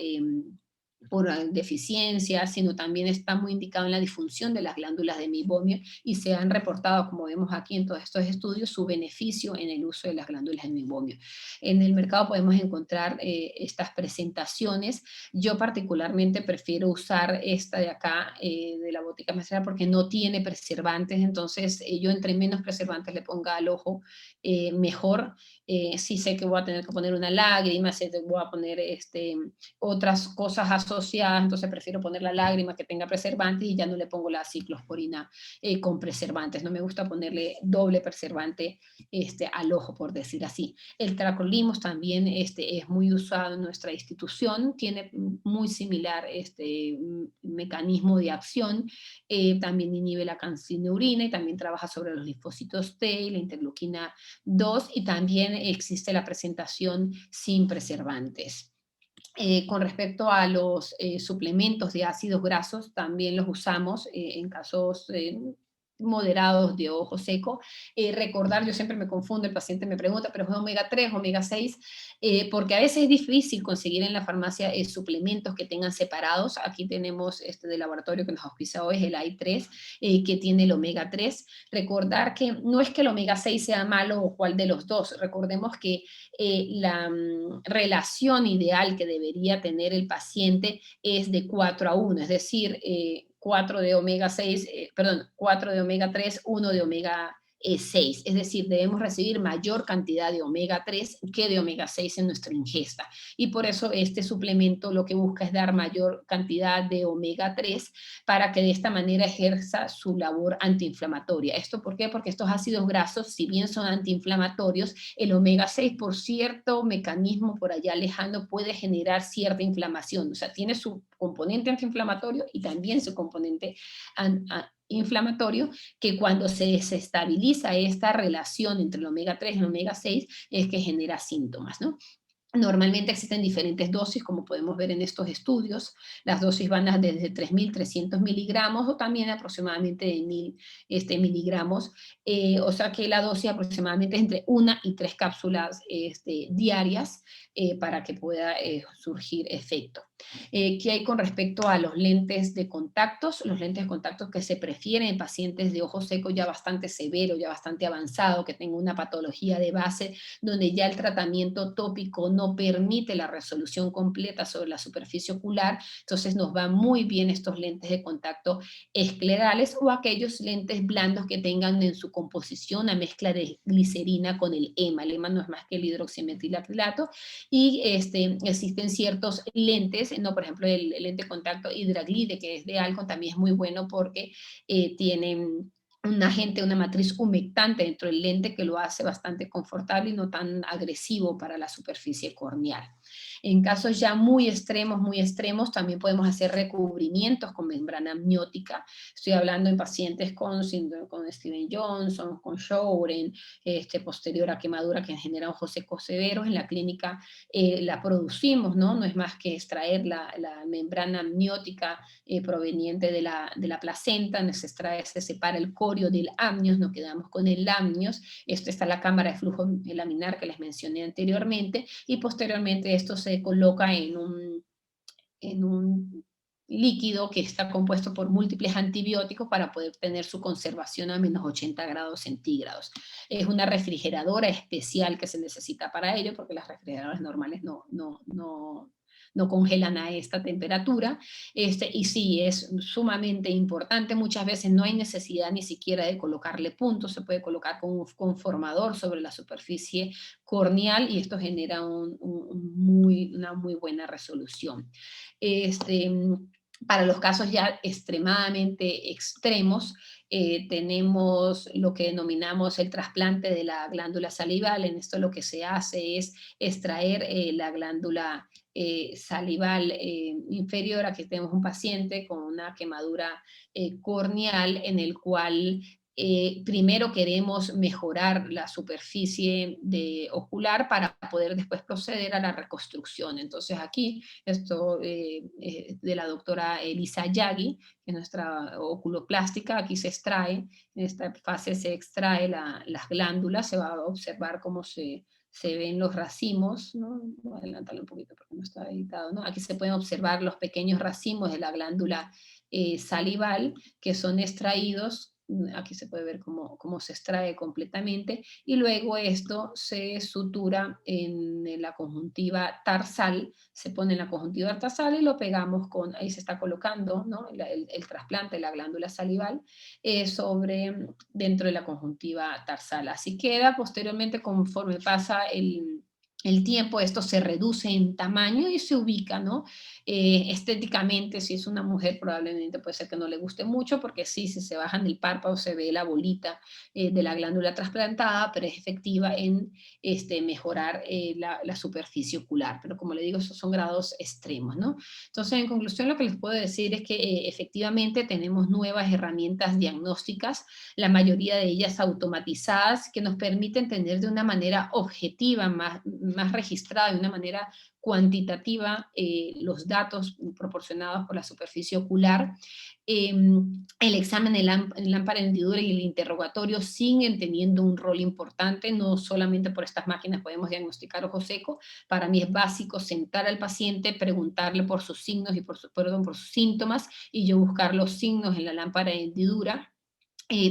por deficiencia, sino también está muy indicado en la disfunción de las glándulas de meibomio, y se han reportado, como vemos aquí en todos estos estudios, su beneficio en el uso de las glándulas de meibomio. En el mercado podemos encontrar estas presentaciones. Yo particularmente prefiero usar esta de acá, de la Botica Maestral, porque no tiene preservantes. Entonces yo entre menos preservantes le ponga al ojo, mejor. Sí sé que voy a tener que poner una lágrima, sé que voy a poner otras cosas asociadas, entonces prefiero poner la lágrima que tenga preservantes y ya no le pongo la ciclosporina con preservantes. No me gusta ponerle doble preservante al ojo, por decir así. El tacrolimus también es muy usado en nuestra institución, tiene muy similar mecanismo de acción, también inhibe la calcineurina y también trabaja sobre los linfocitos T y la interleuquina 2, y también existe la presentación sin preservantes. Con respecto a los suplementos de ácidos grasos, también los usamos en casos moderados de ojo seco. Recordar, yo siempre me confundo, el paciente me pregunta, pero es omega 3, omega 6, porque a veces es difícil conseguir en la farmacia suplementos que tengan separados. Aquí tenemos de laboratorio que nos auspicia hoy, es el AI3, que tiene el omega 3. Recordar que no es que el omega 6 sea malo o cuál de los dos, recordemos que la relación ideal que debería tener el paciente es de 4:1, es decir, 4 de omega 6, 4 de omega 3, 1 de omega 6, es decir, debemos recibir mayor cantidad de omega 3 que de omega 6 en nuestra ingesta, y por eso este suplemento lo que busca es dar mayor cantidad de omega 3 para que de esta manera ejerza su labor antiinflamatoria. ¿Esto por qué? Porque estos ácidos grasos, si bien son antiinflamatorios, el omega 6 por cierto mecanismo por allá lejano puede generar cierta inflamación, o sea, tiene su componente antiinflamatorio y también su componente inflamatorio, que cuando se desestabiliza esta relación entre el omega 3 y el omega 6 es que genera síntomas, ¿no? Normalmente existen diferentes dosis, como podemos ver en estos estudios. Las dosis van desde 3.300 miligramos o también aproximadamente de 1.000 miligramos. O sea que la dosis aproximadamente es entre 1 y 3 cápsulas diarias para que pueda surgir efecto. ¿Qué hay con respecto a los lentes de contactos? Los lentes de contactos que se prefieren en pacientes de ojo seco ya bastante severo, ya bastante avanzado, que tengan una patología de base, donde ya el tratamiento tópico no permite la resolución completa sobre la superficie ocular, entonces nos van muy bien estos lentes de contacto esclerales o aquellos lentes blandos que tengan en su composición una mezcla de glicerina con el EMA. El EMA no es más que el hidroximetilacrilato, y existen ciertos lentes, ¿no? Por ejemplo, el lente de contacto Hidraglide, que es de Alcon, también es muy bueno porque tienen un agente, una matriz humectante dentro del lente que lo hace bastante confortable y no tan agresivo para la superficie corneal. En casos ya muy extremos, también podemos hacer recubrimientos con membrana amniótica. Estoy hablando en pacientes con síndrome con Steven Johnson, con Sjögren, posterior a quemadura que genera ojos secos severos. En la clínica la producimos, ¿no? No es más que extraer la membrana amniótica proveniente de la placenta, se extrae, se separa el corio del amnios, nos quedamos con el amnios. Esto está la cámara de flujo laminar que les mencioné anteriormente, y posteriormente esto se coloca en un líquido que está compuesto por múltiples antibióticos para poder tener su conservación a menos 80 grados centígrados. Es una refrigeradora especial que se necesita para ello, porque las refrigeradoras normales no congelan a esta temperatura, y sí, es sumamente importante. Muchas veces no hay necesidad ni siquiera de colocarle puntos, se puede colocar con un conformador sobre la superficie corneal y esto genera una muy buena resolución. Para los casos ya extremadamente extremos, tenemos lo que denominamos el trasplante de la glándula salival. En esto lo que se hace es extraer la glándula salival inferior. Aquí tenemos un paciente con una quemadura corneal en el cual primero queremos mejorar la superficie ocular para poder después proceder a la reconstrucción. Entonces aquí, esto de la doctora Elisa Yagi, que es nuestra oculoplástica, aquí se extrae, en esta fase se extrae las glándulas, se va a observar cómo se ven los racimos, ¿no? Voy a adelantarlo un poquito porque no está editado, ¿no? Aquí se pueden observar los pequeños racimos de la glándula salival que son extraídos. Aquí se puede ver cómo se extrae completamente, y luego esto se sutura en la conjuntiva tarsal, se pone en la conjuntiva tarsal y lo pegamos ahí se está colocando, ¿no? el trasplante de la glándula salival dentro de la conjuntiva tarsal. Así queda. Posteriormente, conforme pasa el tiempo, esto se reduce en tamaño y se ubica, ¿no? Estéticamente, si es una mujer, probablemente puede ser que no le guste mucho, porque sí, si se bajan el párpado se ve la bolita de la glándula trasplantada, pero es efectiva en mejorar la superficie ocular. Pero como le digo, esos son grados extremos, ¿no? Entonces, en conclusión, lo que les puedo decir es que efectivamente tenemos nuevas herramientas diagnósticas, la mayoría de ellas automatizadas, que nos permiten tener de una manera objetiva, más registrada, de una manera cuantitativa, los datos proporcionados por la superficie ocular. El examen en lámpara hendidura y el interrogatorio siguen teniendo un rol importante, no solamente por estas máquinas podemos diagnosticar ojo seco. Para mí es básico sentar al paciente, preguntarle por sus signos y por sus síntomas, y yo buscar los signos en la lámpara de hendidura.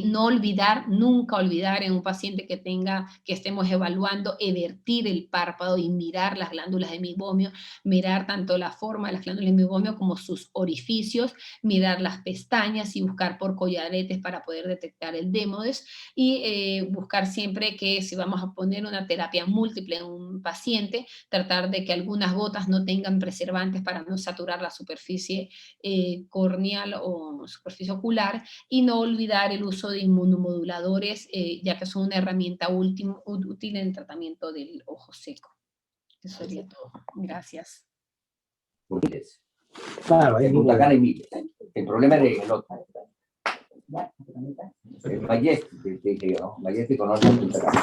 No olvidar, nunca olvidar en un paciente que estemos evaluando, evertir el párpado y mirar las glándulas de meiomio, mirar tanto la forma de las glándulas de meiomio como sus orificios, mirar las pestañas y buscar por collaretes para poder detectar el démodes, y buscar siempre que si vamos a poner una terapia múltiple en un paciente, tratar de que algunas gotas no tengan preservantes para no saturar la superficie corneal o superficie ocular, y no olvidar el uso de inmunomoduladores, ya que son una herramienta útil en el tratamiento del ojo seco. Eso sería todo. Gracias. Miles. Claro, en Punta Cana hay miles. El problema es de Lota. El Majestic conoce en Punta Cana.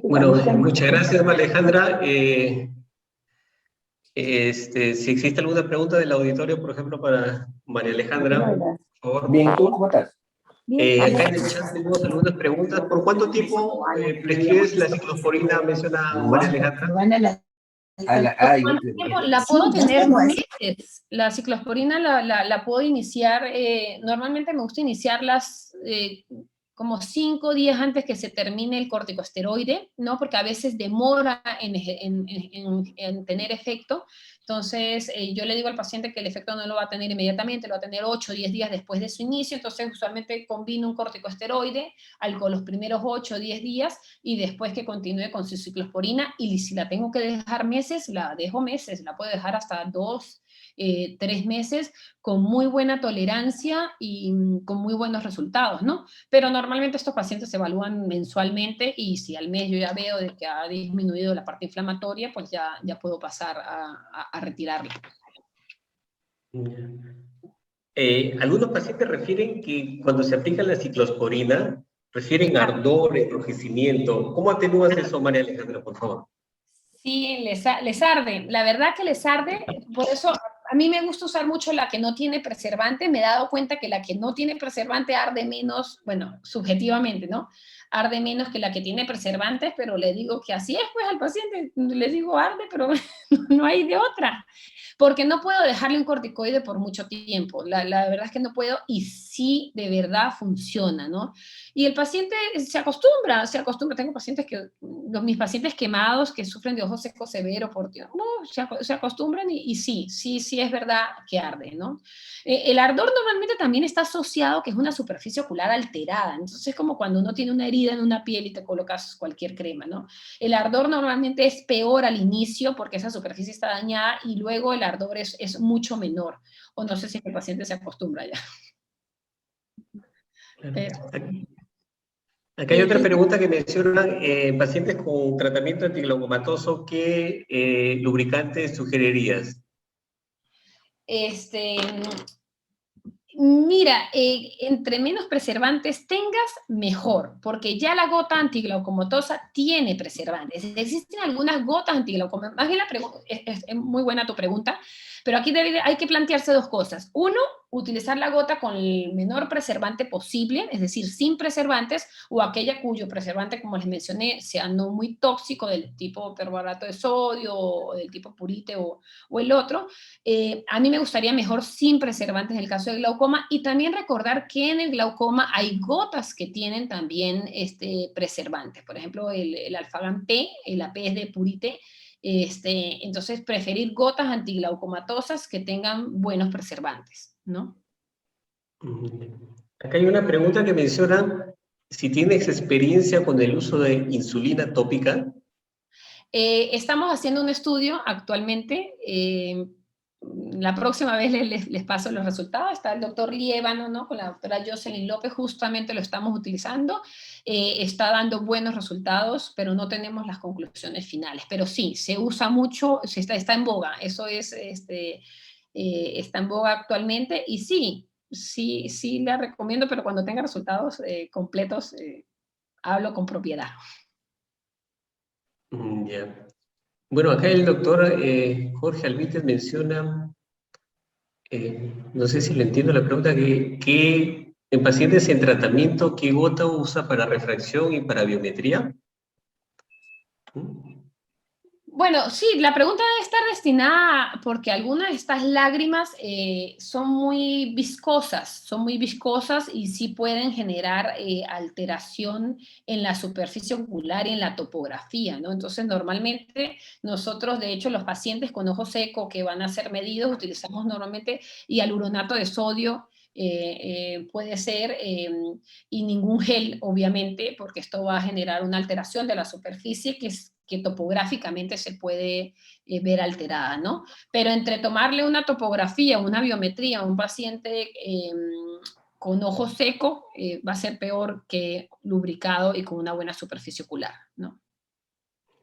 Bueno, muchas gracias, Alejandra. Si existe alguna pregunta del auditorio, por ejemplo, para María Alejandra, por favor. Bien, ¿tú cómo estás? Acá en el chat tenemos algunas preguntas. ¿Por cuánto tiempo prescribes la ciclosporina, menciona María Alejandra? La puedo tener meses. La ciclosporina la puedo iniciar, normalmente me gusta iniciarlas como 5 días antes que se termine el corticosteroide, ¿no? Porque a veces demora en tener efecto. Entonces, yo le digo al paciente que el efecto no lo va a tener inmediatamente, lo va a tener 8 o 10 días después de su inicio. Entonces, usualmente combino un corticosteroide con los primeros 8 o 10 días, y después que continúe con su ciclosporina. Y si la tengo que dejar meses, la dejo meses, la puedo dejar hasta 2, 3 meses, con muy buena tolerancia y con muy buenos resultados, ¿no? Pero normalmente estos pacientes se evalúan mensualmente, y si al mes yo ya veo de que ha disminuido la parte inflamatoria, pues ya puedo pasar a retirarla. Algunos pacientes refieren que cuando se aplica la ciclosporina, refieren ardor, enrojecimiento. ¿Cómo atenúas eso, María Alejandra, por favor? Sí, les arde. La verdad que les arde, por eso a mí me gusta usar mucho la que no tiene preservante. Me he dado cuenta que la que no tiene preservante arde menos, bueno, subjetivamente, ¿no? Arde menos que la que tiene preservantes, pero le digo que así es, pues, al paciente. Le digo arde, pero no hay de otra. Porque no puedo dejarle un corticoide por mucho tiempo. La verdad es que no puedo, y sí, de verdad funciona, ¿no? Y el paciente se acostumbra. Tengo pacientes mis pacientes quemados que sufren de ojo seco severo, se acostumbran, y sí es verdad que arde, ¿no? El ardor normalmente también está asociado que es una superficie ocular alterada. Entonces es como cuando uno tiene una herida en una piel y te colocas cualquier crema, ¿no? El ardor normalmente es peor al inicio porque esa superficie está dañada, y luego el ardor es mucho menor. O no sé si el paciente se acostumbra ya. Acá hay otra pregunta que menciona pacientes con tratamiento antiglaucomatoso, ¿qué lubricantes sugerirías? Mira, entre menos preservantes tengas, mejor, porque ya la gota antiglaucomatosa tiene preservantes. Existen algunas gotas antiglaucomatosa. Más bien es muy buena tu pregunta, pero aquí hay que plantearse 2 cosas. Uno, utilizar la gota con el menor preservante posible, es decir, sin preservantes, o aquella cuyo preservante, como les mencioné, sea no muy tóxico, del tipo perborato de sodio, o del tipo purite, o el otro. A mí me gustaría mejor sin preservantes en el caso del glaucoma, y también recordar que en el glaucoma hay gotas que tienen también preservantes. Por ejemplo, el Alfagan P, el AP es de purite. Entonces, preferir gotas antiglaucomatosas que tengan buenos preservantes, ¿no? Acá hay una pregunta que menciona si tienes experiencia con el uso de insulina tópica. Estamos haciendo un estudio actualmente. La próxima vez les paso los resultados. Está el doctor Liébano, ¿no? Con la doctora Jocelyn López, justamente lo estamos utilizando. Está dando buenos resultados, pero no tenemos las conclusiones finales. Pero sí, se usa mucho, está en boga. Eso es, está en boga actualmente. Y sí la recomiendo, pero cuando tenga resultados completos, hablo con propiedad. Ya. Bueno, acá el doctor Jorge Alvíquez menciona, no sé si le entiendo la pregunta, que en pacientes en tratamiento, ¿qué gota usa para refracción y para biometría? Bueno, sí, la pregunta debe estar destinada porque algunas de estas lágrimas son muy viscosas y sí pueden generar alteración en la superficie ocular y en la topografía, ¿no? Entonces, normalmente nosotros, de hecho, los pacientes con ojo seco que van a ser medidos, utilizamos normalmente hialuronato de sodio, puede ser, y ningún gel, obviamente, porque esto va a generar una alteración de la superficie que topográficamente se puede ver alterada, ¿no? Pero entre tomarle una topografía, una biometría a un paciente con ojo seco, va a ser peor que lubricado y con una buena superficie ocular, ¿no?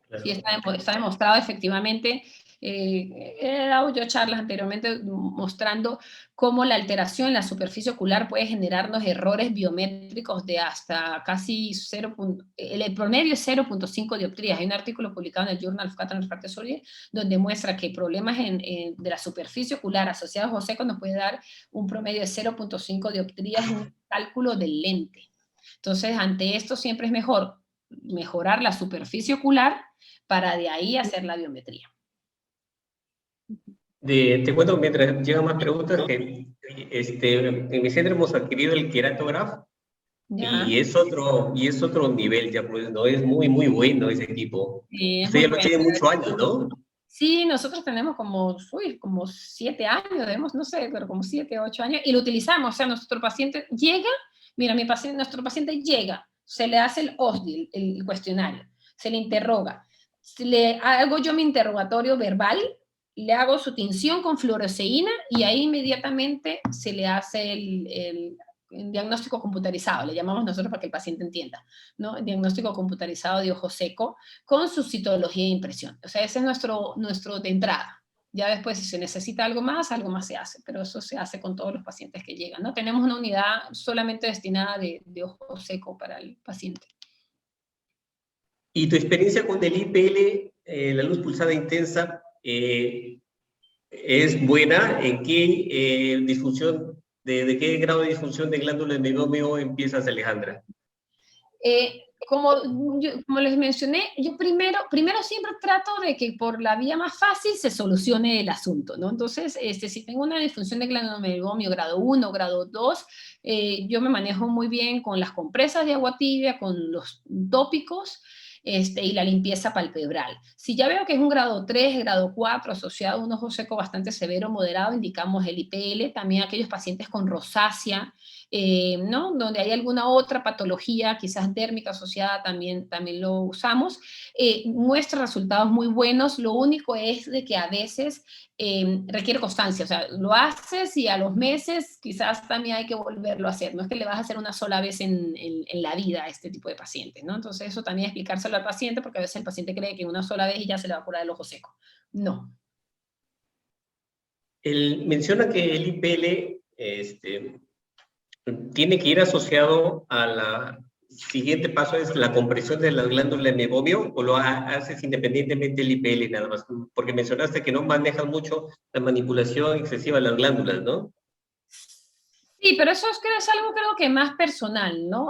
Claro. Sí, está demostrado efectivamente. He dado yo charlas anteriormente mostrando cómo la alteración en la superficie ocular puede generarnos errores biométricos de hasta casi 0. El promedio es 0.5 dioptrías. Hay un artículo publicado en el Journal of Cataract and Refractive Surgery donde muestra que problemas de la superficie ocular asociados a ojo seco nos puede dar un promedio de 0.5 dioptrías en un cálculo del lente. Entonces, ante esto siempre es mejor mejorar la superficie ocular para de ahí hacer la biometría. Te cuento, mientras llegan más preguntas, que en mi centro hemos adquirido el Keratograph ¿Ya? y es otro nivel, ya, pues, ¿no? Es muy, muy bueno ese equipo. Es Usted muy ya lo bueno. tiene muchos años, ¿no? Sí, nosotros tenemos como 7 años, debemos, no sé, pero como 7, 8 años, y lo utilizamos. O sea, nuestro paciente llega, mira, nuestro paciente llega, se le hace el OSDI, el cuestionario, se le interroga, le hago yo mi interrogatorio verbal, le hago su tinción con fluoresceína y ahí inmediatamente se le hace el diagnóstico computarizado, le llamamos nosotros para que el paciente entienda, ¿no? El diagnóstico computarizado de ojo seco con su citología e impresión. O sea, ese es nuestro de entrada. Ya después, si se necesita algo más se hace, pero eso se hace con todos los pacientes que llegan, ¿no? Tenemos una unidad solamente destinada de ojo seco para el paciente. ¿Y tu experiencia con el IPL, la luz pulsada intensa, es buena? ¿En qué disfunción, de qué grado de disfunción de glándula de meiomio empiezas, Alejandra? Como les mencioné, yo primero siempre trato de que por la vía más fácil se solucione el asunto, ¿no? Entonces, si tengo una disfunción de glándula de meiomio grado 1, grado 2, yo me manejo muy bien con las compresas de agua tibia, con los tópicos, y la limpieza palpebral. Si ya veo que es un grado 3, grado 4, asociado a un ojo seco bastante severo, moderado, indicamos el IPL, también aquellos pacientes con rosácea, ¿no? Donde hay alguna otra patología, quizás dérmica asociada, también lo usamos. Muestra resultados muy buenos, lo único es de que a veces requiere constancia, o sea, lo haces y a los meses quizás también hay que volverlo a hacer, no es que le vas a hacer una sola vez en la vida a este tipo de pacientes, ¿no? Entonces eso también explicárselo al paciente, porque a veces el paciente cree que una sola vez y ya se le va a curar el ojo seco. No. Menciona que el IPL tiene que ir asociado a la siguiente paso, es la compresión de la glándula de meiomio, o lo haces independientemente del IPL nada más, porque mencionaste que no manejas mucho la manipulación excesiva de las glándulas, ¿no? Sí, pero eso es algo creo que más personal, ¿no?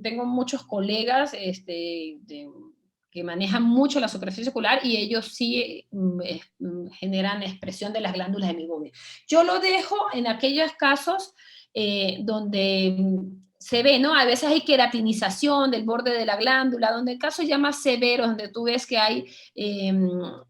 Tengo muchos colegas que manejan mucho la superficie ocular y ellos sí generan expresión de las glándulas de meiomio. Yo lo dejo en aquellos casos donde se ve, ¿no? A veces hay queratinización del borde de la glándula, donde el caso ya más severo, donde tú ves que hay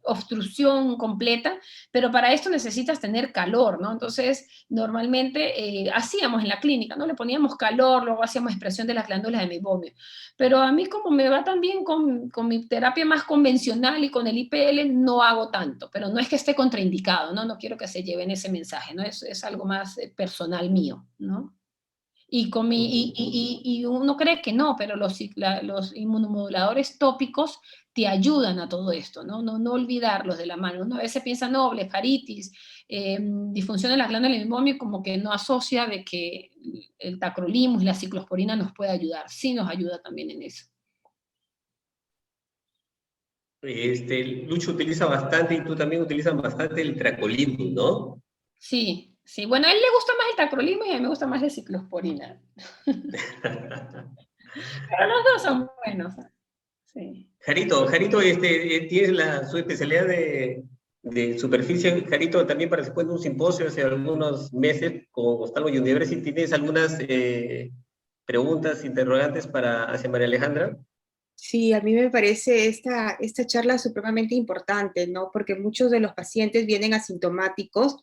obstrucción completa, pero para esto necesitas tener calor, ¿no? Entonces, normalmente hacíamos en la clínica, ¿no? Le poníamos calor, luego hacíamos expresión de las glándulas de meiomio. Pero a mí, como me va también con mi terapia más convencional y con el IPL, no hago tanto, pero no es que esté contraindicado, ¿no? No quiero que se lleven ese mensaje, ¿no? Es algo más personal mío, ¿no? Y uno cree que no, pero los inmunomoduladores tópicos te ayudan a todo esto, ¿no? No olvidarlos de la mano. Uno a veces piensa, no, blefaritis, disfunción de las glándulas de meiomio, como que no asocia de que el tacrolimus y la ciclosporina nos puede ayudar. Sí nos ayuda también en eso. Lucho utiliza bastante y tú también utilizas bastante el tracolimus, ¿no? Sí, sí. Bueno, a él le gusta más el tacrolimus y a mí me gusta más la ciclosporina. Pero los dos son buenos. Sí. Jarito, tienes su especialidad de superficie. Jarito, también participó en un simposio hace algunos meses con Gustavo University. ¿Tienes algunas preguntas, interrogantes hacia María Alejandra? Sí, a mí me parece esta charla supremamente importante, ¿no? Porque muchos de los pacientes vienen asintomáticos,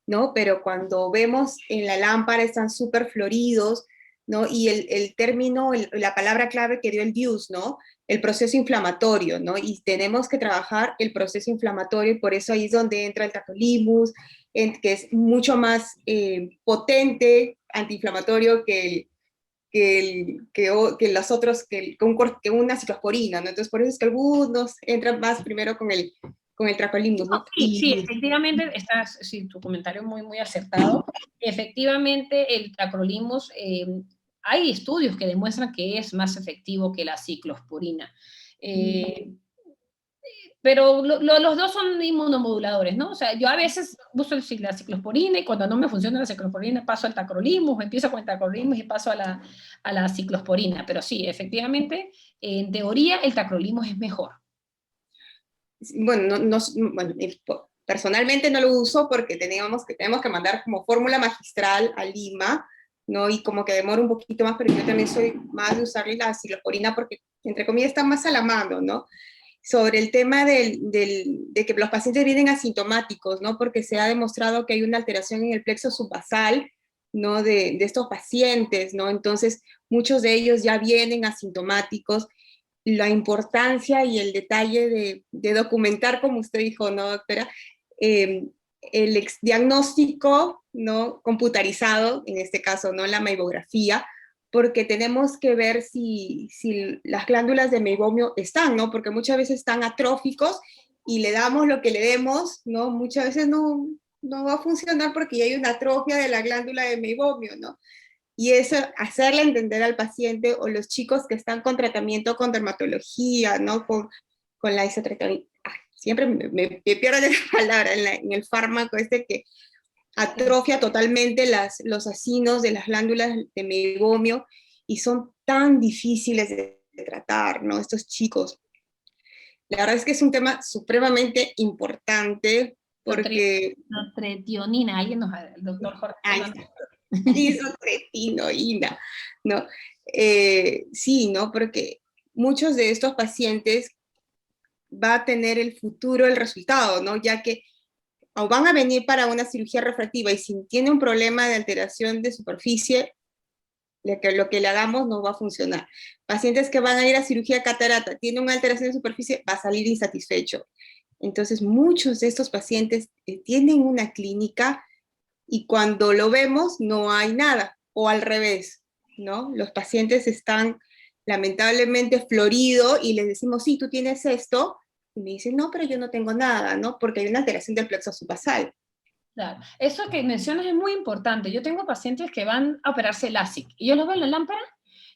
¿no? Pero cuando vemos en la lámpara están súper floridos, ¿no? Y el término, la palabra clave que dio el DIUS, ¿no? El proceso inflamatorio, ¿no? Y tenemos que trabajar el proceso inflamatorio y por eso ahí es donde entra el tacrolimus, que es mucho más potente, antiinflamatorio que las otras, que una ciclosporina, ¿no? Entonces, por eso es que algunos entran más primero con el tracolimus, ¿no? Sí, efectivamente, sí, tu comentario muy, muy acertado. Efectivamente, el tacrolimus, hay estudios que demuestran que es más efectivo que la ciclosporina. Pero los dos son inmunomoduladores, ¿no? O sea, yo a veces uso la ciclosporina y cuando no me funciona la ciclosporina paso al tacrolimus, empiezo con el tacrolimus y paso a la ciclosporina. Pero sí, efectivamente, en teoría el tacrolimus es mejor. Bueno, personalmente no lo uso porque tenemos que mandar como fórmula magistral a Lima, ¿no? Y como que demora un poquito más, pero yo también soy más de usar la ciclosporina porque, entre comillas, está más a la mano, ¿no? Sobre el tema de que los pacientes vienen asintomáticos, ¿no? Porque se ha demostrado que hay una alteración en el plexo subbasal, ¿no? De estos pacientes, ¿no? Entonces, muchos de ellos ya vienen asintomáticos. La importancia y el detalle de documentar, como usted dijo, ¿no, doctora? El diagnóstico, ¿no? Computarizado, en este caso, ¿no? La meibografía, porque tenemos que ver si las glándulas de meibomio están, ¿no? Porque muchas veces están atróficos y le damos lo que le demos, ¿no? Muchas veces no va a funcionar porque ya hay una atrofia de la glándula de meibomio, ¿no? Y eso, hacerle entender al paciente o los chicos que están con tratamiento con dermatología, ¿no? Con la isotretinoína. Siempre me pierdo la palabra en el fármaco que atrofia totalmente los acinos de las glándulas de meibomio y son tan difíciles de tratar, ¿no? Estos chicos. La verdad es que es un tema supremamente importante porque... Tretionina, alguien el doctor Jorge. Isotretinoína, ¿no? Sí, ¿no? Porque muchos de estos pacientes va a tener el futuro el resultado, ¿no? Ya que o van a venir para una cirugía refractiva y si tiene un problema de alteración de superficie, lo que le hagamos no va a funcionar. Pacientes que van a ir a cirugía catarata, tienen una alteración de superficie, va a salir insatisfecho. Entonces, muchos de estos pacientes tienen una clínica y cuando lo vemos no hay nada, o al revés, ¿no? Los pacientes están lamentablemente floridos y les decimos, sí, tú tienes esto, y me dicen, no, pero yo no tengo nada, ¿no? Porque hay una alteración del plexo subbasal. Claro, eso que mencionas es muy importante. Yo tengo pacientes que van a operarse LASIK y yo los veo en la lámpara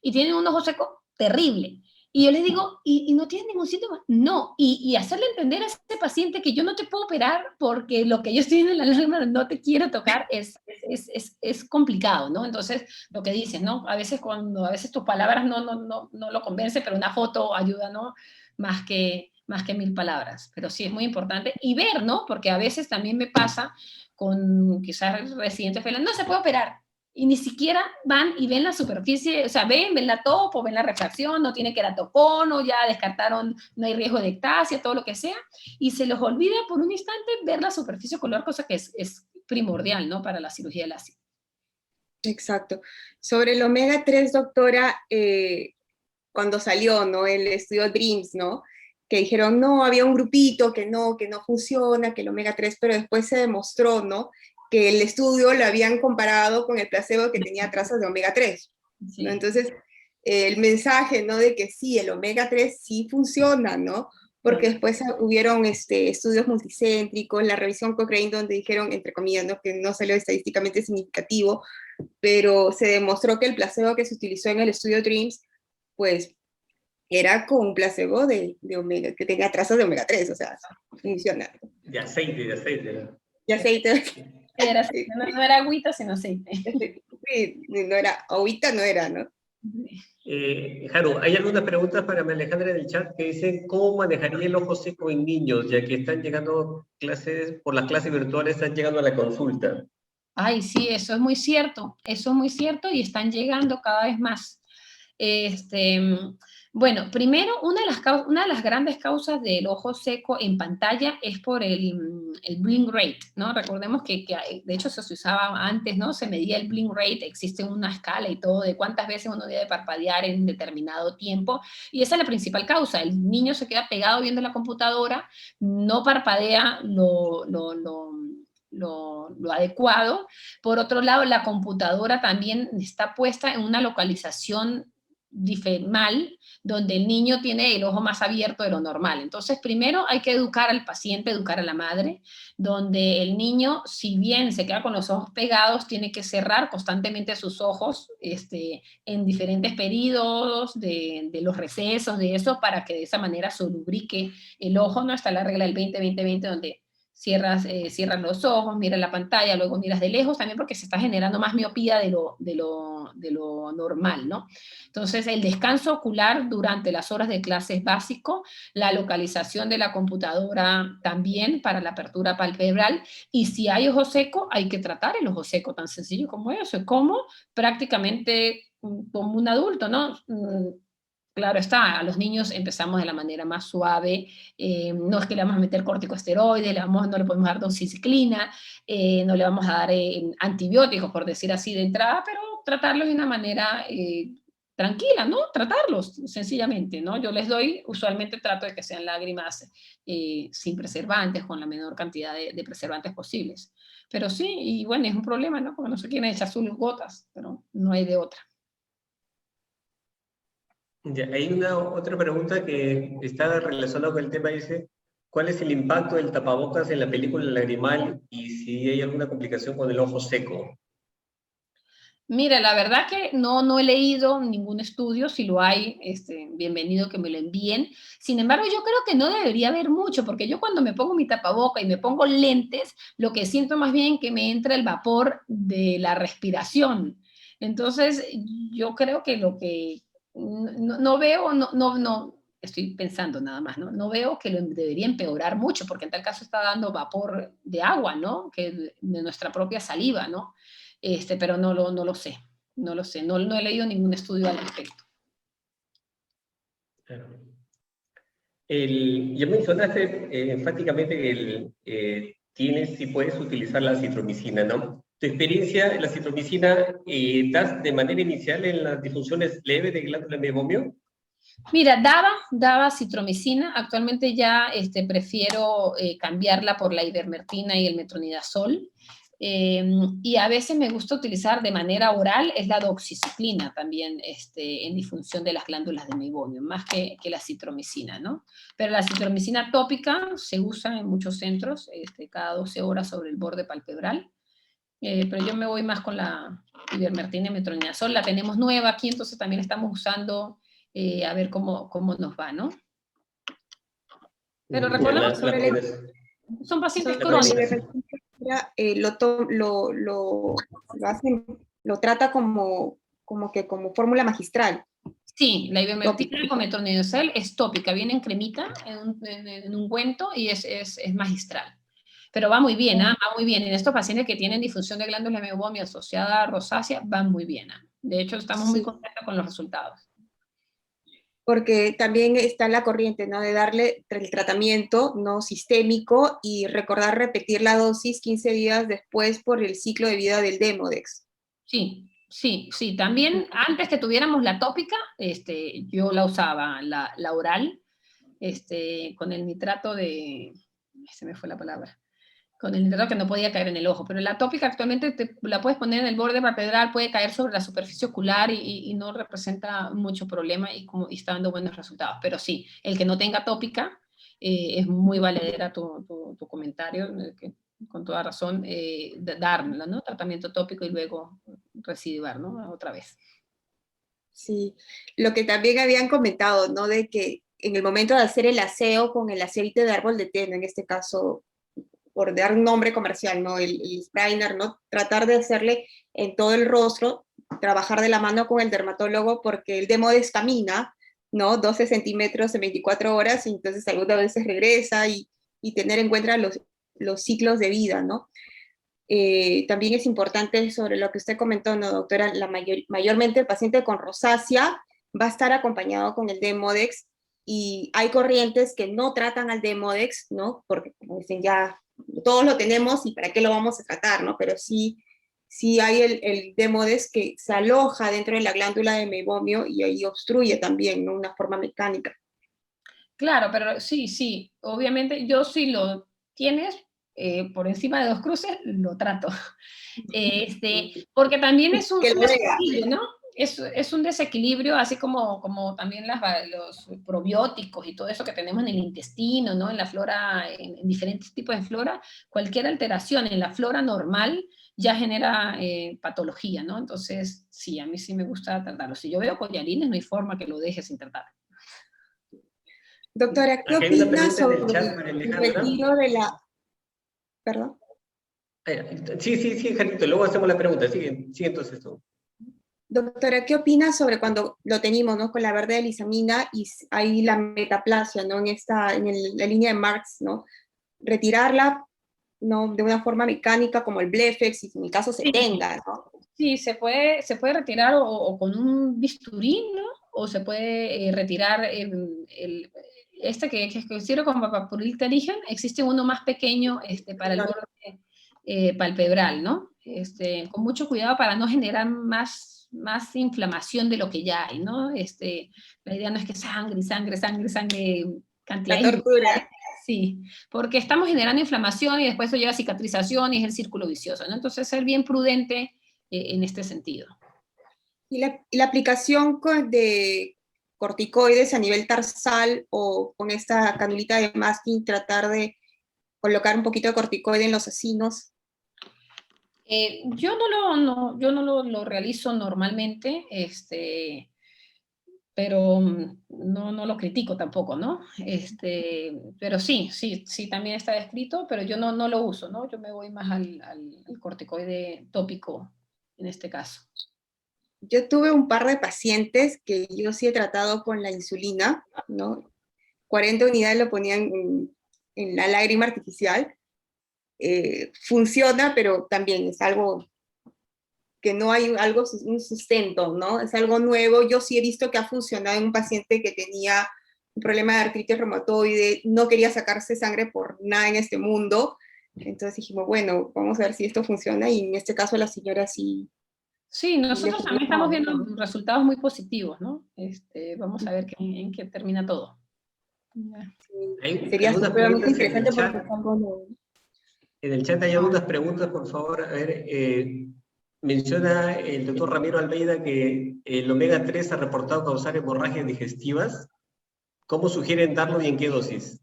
y tienen un ojo seco terrible. Y yo les digo, ¿y no tienes ningún síntoma? No. Y hacerle entender a ese paciente que yo no te puedo operar porque lo que ellos tienen en la lámpara no te quiero tocar es complicado, ¿no? Entonces, lo que dices, ¿no? A veces tus palabras no lo convencen, pero una foto ayuda, ¿no? Más que 1000 palabras. Pero sí es muy importante. Y ver, ¿no? Porque a veces también me pasa con quizás residentes felines, no se puede operar. y ni siquiera van y ven la superficie, o sea, ven la topo, ven la refracción, no tiene queratocono, ya descartaron, no hay riesgo de ectasia, todo lo que sea, y se los olvida por un instante ver la superficie ocular, cosa que es primordial, ¿no? Para la cirugía de láser. Exacto. Sobre el omega 3, doctora, cuando salió, ¿no? El estudio DREAMS, ¿no? Que dijeron, no, había un grupito que no funciona, que el omega 3, pero después se demostró, ¿no? Que el estudio lo habían comparado con el placebo que tenía trazas de omega 3, Sí. ¿no? Entonces, el mensaje, ¿no? De que sí, el omega 3 sí funciona, ¿no? Porque después hubieron estudios multicéntricos, la revisión Cochrane, donde dijeron, entre comillas, ¿no? Que no salió estadísticamente significativo, pero se demostró que el placebo que se utilizó en el estudio DREAMS, pues, era con un placebo de omega, que tenía trazas de omega 3, o sea, funciona. De aceite, de aceite. De aceite. No era agüita, sino aceite. Sí, no era, agüita no era, ¿no? Haru, hay algunas preguntas para María Alejandra en el chat que dicen ¿cómo manejaría el ojo seco en niños? Ya que están llegando clases, por las clases virtuales están llegando a la consulta. Ay, sí, eso es muy cierto y están llegando cada vez más. Bueno, primero, una de las grandes causas del ojo seco en pantalla es por el blink rate, ¿no? Recordemos que de hecho se usaba antes, ¿no? Se medía el blink rate, existe una escala y todo de cuántas veces uno debe parpadear en determinado tiempo, y esa es la principal causa. El niño se queda pegado viendo la computadora, no parpadea lo adecuado. Por otro lado, la computadora también está puesta en una localización mal, donde el niño tiene el ojo más abierto de lo normal. Entonces, primero hay que educar al paciente, educar a la madre, donde el niño, si bien se queda con los ojos pegados, tiene que cerrar constantemente sus ojos en diferentes periodos de los recesos, de eso, para que de esa manera se lubrique el ojo. No está la regla del 20-20-20, donde cierras los ojos, miras la pantalla, luego miras de lejos, también porque se está generando más miopía de lo normal, ¿no? Entonces, el descanso ocular durante las horas de clase es básico, la localización de la computadora también para la apertura palpebral, y si hay ojo seco, hay que tratar el ojo seco, tan sencillo como eso, como prácticamente como un adulto, ¿no? Claro está, a los niños empezamos de la manera más suave, no es que le vamos a meter corticosteroides, no le podemos dar doxiciclina, no le vamos a dar antibióticos, por decir así de entrada, pero tratarlos de una manera tranquila, ¿no? Tratarlos sencillamente, ¿no? Yo les doy, usualmente trato de que sean lágrimas sin preservantes, con la menor cantidad de preservantes posibles. Pero sí, y bueno, es un problema, ¿no? Porque no se quieren echar sus gotas, pero no hay de otra. Ya, hay otra pregunta que está relacionada con el tema, dice, ¿cuál es el impacto del tapabocas en la película lagrimal y si hay alguna complicación con el ojo seco? Mira, la verdad que no he leído ningún estudio, si lo hay, bienvenido que me lo envíen. Sin embargo, yo creo que no debería haber mucho, porque yo cuando me pongo mi tapaboca y me pongo lentes, lo que siento más bien que me entra el vapor de la respiración. Entonces, yo creo que lo que no veo, estoy pensando nada más, ¿no? No veo que lo debería empeorar mucho, porque en tal caso está dando vapor de agua, ¿no? Que de nuestra propia saliva, ¿no? Pero no lo sé, no he leído ningún estudio al respecto. Ya mencionaste enfáticamente que si puedes utilizar la citromicina, ¿no? Tu experiencia en la citromicina, ¿das de manera inicial en las disfunciones leves de glándula meiomio? Mira, daba citromicina, actualmente ya prefiero cambiarla por la ivermectina y el metronidazol. Y a veces me gusta utilizar de manera oral, es la doxiciclina también en disfunción de las glándulas de meibomio, más que la citromicina, ¿no? Pero la citromicina tópica se usa en muchos centros, cada 12 horas sobre el borde palpebral, pero yo me voy más con la ivermectina y metronidazol, la tenemos nueva aquí, entonces también estamos usando a ver cómo nos va, ¿no? Pero recuerda, son pacientes crónicos. Lo trata como fórmula magistral. Sí, la ivermectina con metronidazol es tópica, viene en cremita, en un ungüento y es magistral. Pero va muy bien, ¿ah? Va muy bien. En estos pacientes que tienen disfunción de glándula meibomia asociada a rosácea, van muy bien. ¿Ah? De hecho, estamos muy Sí. contentos con los resultados. Porque también está la corriente, ¿no? De darle el tratamiento no sistémico y recordar repetir la dosis 15 días después por el ciclo de vida del Demodex. Sí, sí, sí. También antes que tuviéramos la tópica, yo la usaba, la oral, con el nitrato de... Se me fue la palabra. Con el nitrato que no podía caer en el ojo. Pero la tópica actualmente la puedes poner en el borde palpebral, puede caer sobre la superficie ocular y no representa mucho problema y está dando buenos resultados. Pero sí, el que no tenga tópica, es muy valedera tu comentario, con toda razón, darla, ¿no? Tratamiento tópico y luego recidivar, ¿no? Otra vez. Sí, lo que también habían comentado, ¿no? De que en el momento de hacer el aseo con el aceite de árbol de té, ¿no? En este caso, por dar un nombre comercial, ¿no? El Sprainer, ¿no? Tratar de hacerle en todo el rostro, trabajar de la mano con el dermatólogo porque el Demodex camina, ¿no? 12 centímetros en 24 horas y entonces algunas veces regresa y tener en cuenta los ciclos de vida, ¿no? También es importante sobre lo que usted comentó, ¿no, doctora? Mayormente el paciente con rosácea va a estar acompañado con el Demodex y hay corrientes que no tratan al Demodex, ¿no? Porque, como dicen, ya todos lo tenemos y para qué lo vamos a tratar, ¿no? Pero sí hay el Demodex que se aloja dentro de la glándula de meibomio y ahí obstruye también, ¿no? Una forma mecánica. Claro, pero sí, obviamente yo si lo tienes por encima de 2 cruces, lo trato. Porque también es un Que lo vea. desequilibrio, ¿no? Es un desequilibrio, así como también los probióticos y todo eso que tenemos en el intestino, ¿no? En la flora, en diferentes tipos de flora, cualquier alteración en la flora normal ya genera patología, ¿no? Entonces, sí, a mí sí me gusta tratarlo. Si yo veo collarines, no hay forma que lo deje sin tratar. Doctora, ¿qué Aquí hay una opina pregunta en el sobre chat, María el Alejandra. retiro de la... Perdón. Sí, Jarito, luego hacemos la pregunta. Sigue entonces tú. Doctora, ¿qué opina sobre cuando lo tenemos, ¿no? Con la verde de lisamina y hay la metaplasia, ¿no? La línea de Marx, ¿no? Retirarla, ¿no? De una forma mecánica como el Blefex, y en mi caso se tenga, ¿no? Sí, se puede retirar o con un bisturí, ¿no? O se puede retirar que sirve como papapuril terigen. Existe uno más pequeño para el borde palpebral, ¿no? Con mucho cuidado para no generar más inflamación de lo que ya hay, ¿no? La idea no es que sangre, cantidad. La tortura. Sí, porque estamos generando inflamación y después eso lleva a cicatrización y es el círculo vicioso, ¿no? Entonces, ser bien prudente en este sentido. Y la aplicación de corticoides a nivel tarsal o con esta canulita de masking, tratar de colocar un poquito de corticoide en los acinos. Yo no lo realizo normalmente, pero no lo critico tampoco, ¿no? Pero sí, también está descrito, pero yo no lo uso, ¿no? Yo me voy más al corticoide tópico en este caso. Yo tuve un par de pacientes que yo sí he tratado con la insulina, ¿no? 40 unidades lo ponían en la lágrima artificial. Funciona, pero también es algo que no hay un sustento, ¿no? Es algo nuevo. Yo sí he visto que ha funcionado en un paciente que tenía un problema de artritis reumatoide, no quería sacarse sangre por nada en este mundo. Entonces dijimos, bueno, vamos a ver si esto funciona, y en este caso la señora sí. Sí, nosotros también estamos viendo resultados muy positivos, ¿no? Vamos a ver en qué termina todo. Sería supremamente interesante porque es algo nuevo. En el chat hay algunas preguntas, por favor. A ver, menciona el doctor Ramiro Almeida que el omega 3 ha reportado causar hemorragias digestivas. ¿Cómo sugieren darlo y en qué dosis?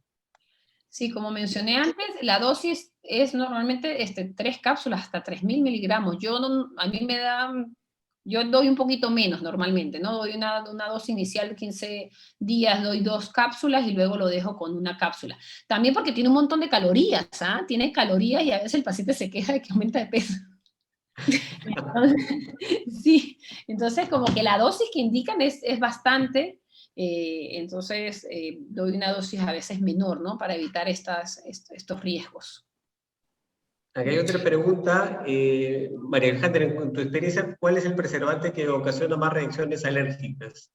Sí, como mencioné antes, la dosis es normalmente 3 cápsulas hasta 3.000 miligramos. Yo doy un poquito menos normalmente, ¿no? Doy una dosis inicial de 15 días, doy 2 cápsulas y luego lo dejo con una cápsula. También porque tiene un montón de calorías, ¿ah? Tiene calorías y a veces el paciente se queja de que aumenta de peso. Sí, entonces como que la dosis que indican es bastante. Entonces doy una dosis a veces menor, ¿no? Para evitar estos riesgos. Acá hay otra pregunta, María Alejandra, en tu experiencia, ¿cuál es el preservante que ocasiona más reacciones alérgicas?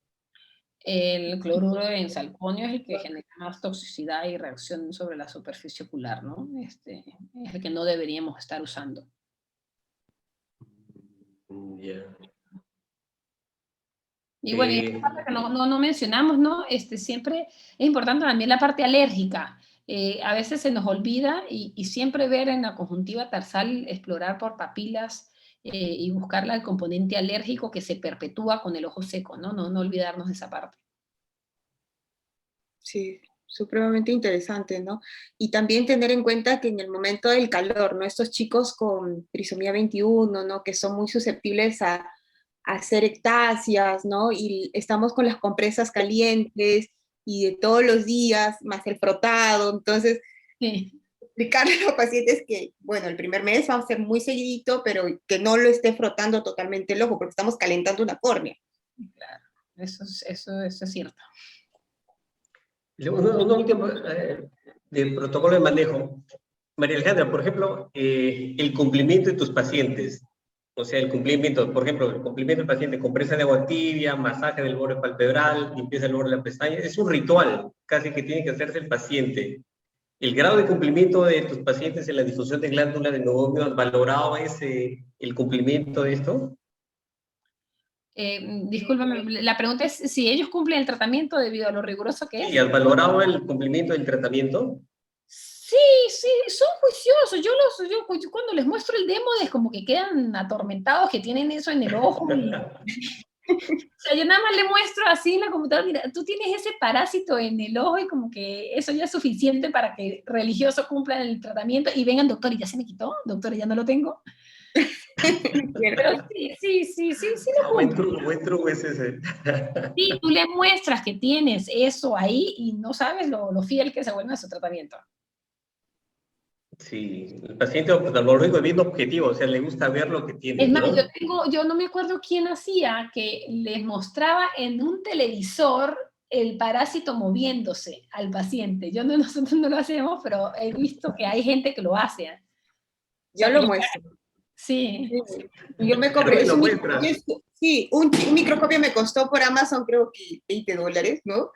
El cloruro de benzalconio es el que genera más toxicidad y reacción sobre la superficie ocular, ¿no? Es el que no deberíamos estar usando. Ya. Y bueno, y esta parte que no mencionamos, ¿no? Siempre es importante también la parte alérgica. A veces se nos olvida y siempre ver en la conjuntiva tarsal, explorar por papilas y buscar el componente alérgico que se perpetúa con el ojo seco, ¿no? No olvidarnos de esa parte. Sí, supremamente interesante, ¿no? Y también tener en cuenta que en el momento del calor, ¿no? Estos chicos con trisomía 21, ¿no? Que son muy susceptibles a hacer ectasias, ¿no? Y estamos con las compresas calientes y de todos los días, más el frotado. Entonces, Sí. explicarle a los pacientes que, bueno, el primer mes va a ser muy seguidito, pero que no lo esté frotando totalmente el ojo, porque estamos calentando una córnea. Claro, eso es cierto. Un último de protocolo de manejo. María Alejandra, por ejemplo, el cumplimiento de tus pacientes. O sea, el cumplimiento, por ejemplo, el cumplimiento del paciente, compresa de agua tibia, masaje del borde palpebral, limpieza del borde de la pestaña, es un ritual casi que tiene que hacerse el paciente. ¿El grado de cumplimiento de tus pacientes en la difusión de glándula de meiomio, has valorado el cumplimiento de esto? Discúlpame, la pregunta es si ellos cumplen el tratamiento debido a lo riguroso que es. ¿Y has valorado el cumplimiento del tratamiento? Sí, son juiciosos. Yo cuando les muestro el demo es como que quedan atormentados que tienen eso en el ojo. O sea, yo nada más le muestro así en la computadora, mira, tú tienes ese parásito en el ojo y como que eso ya es suficiente para que religiosos cumplan el tratamiento y vengan, doctor, ¿y ya se me quitó? Doctor, ¿ya no lo tengo? Pero sí lo cumplen. Buen truco es ese. Sí, tú le muestras que tienes eso ahí y no sabes lo fiel que se vuelve a su tratamiento. Sí, el paciente oftalmológico es bien objetivo, o sea, le gusta ver lo que tiene, Es más, ¿no? yo no me acuerdo quién hacía que les mostraba en un televisor el parásito moviéndose al paciente. Nosotros no lo hacemos, pero he visto que hay gente que lo hace. O Yo sea, lo muestro. sí. Sí. Yo me Pero compré, lo muestras. sí, un microscopio me costó por Amazon creo que $20, ¿no?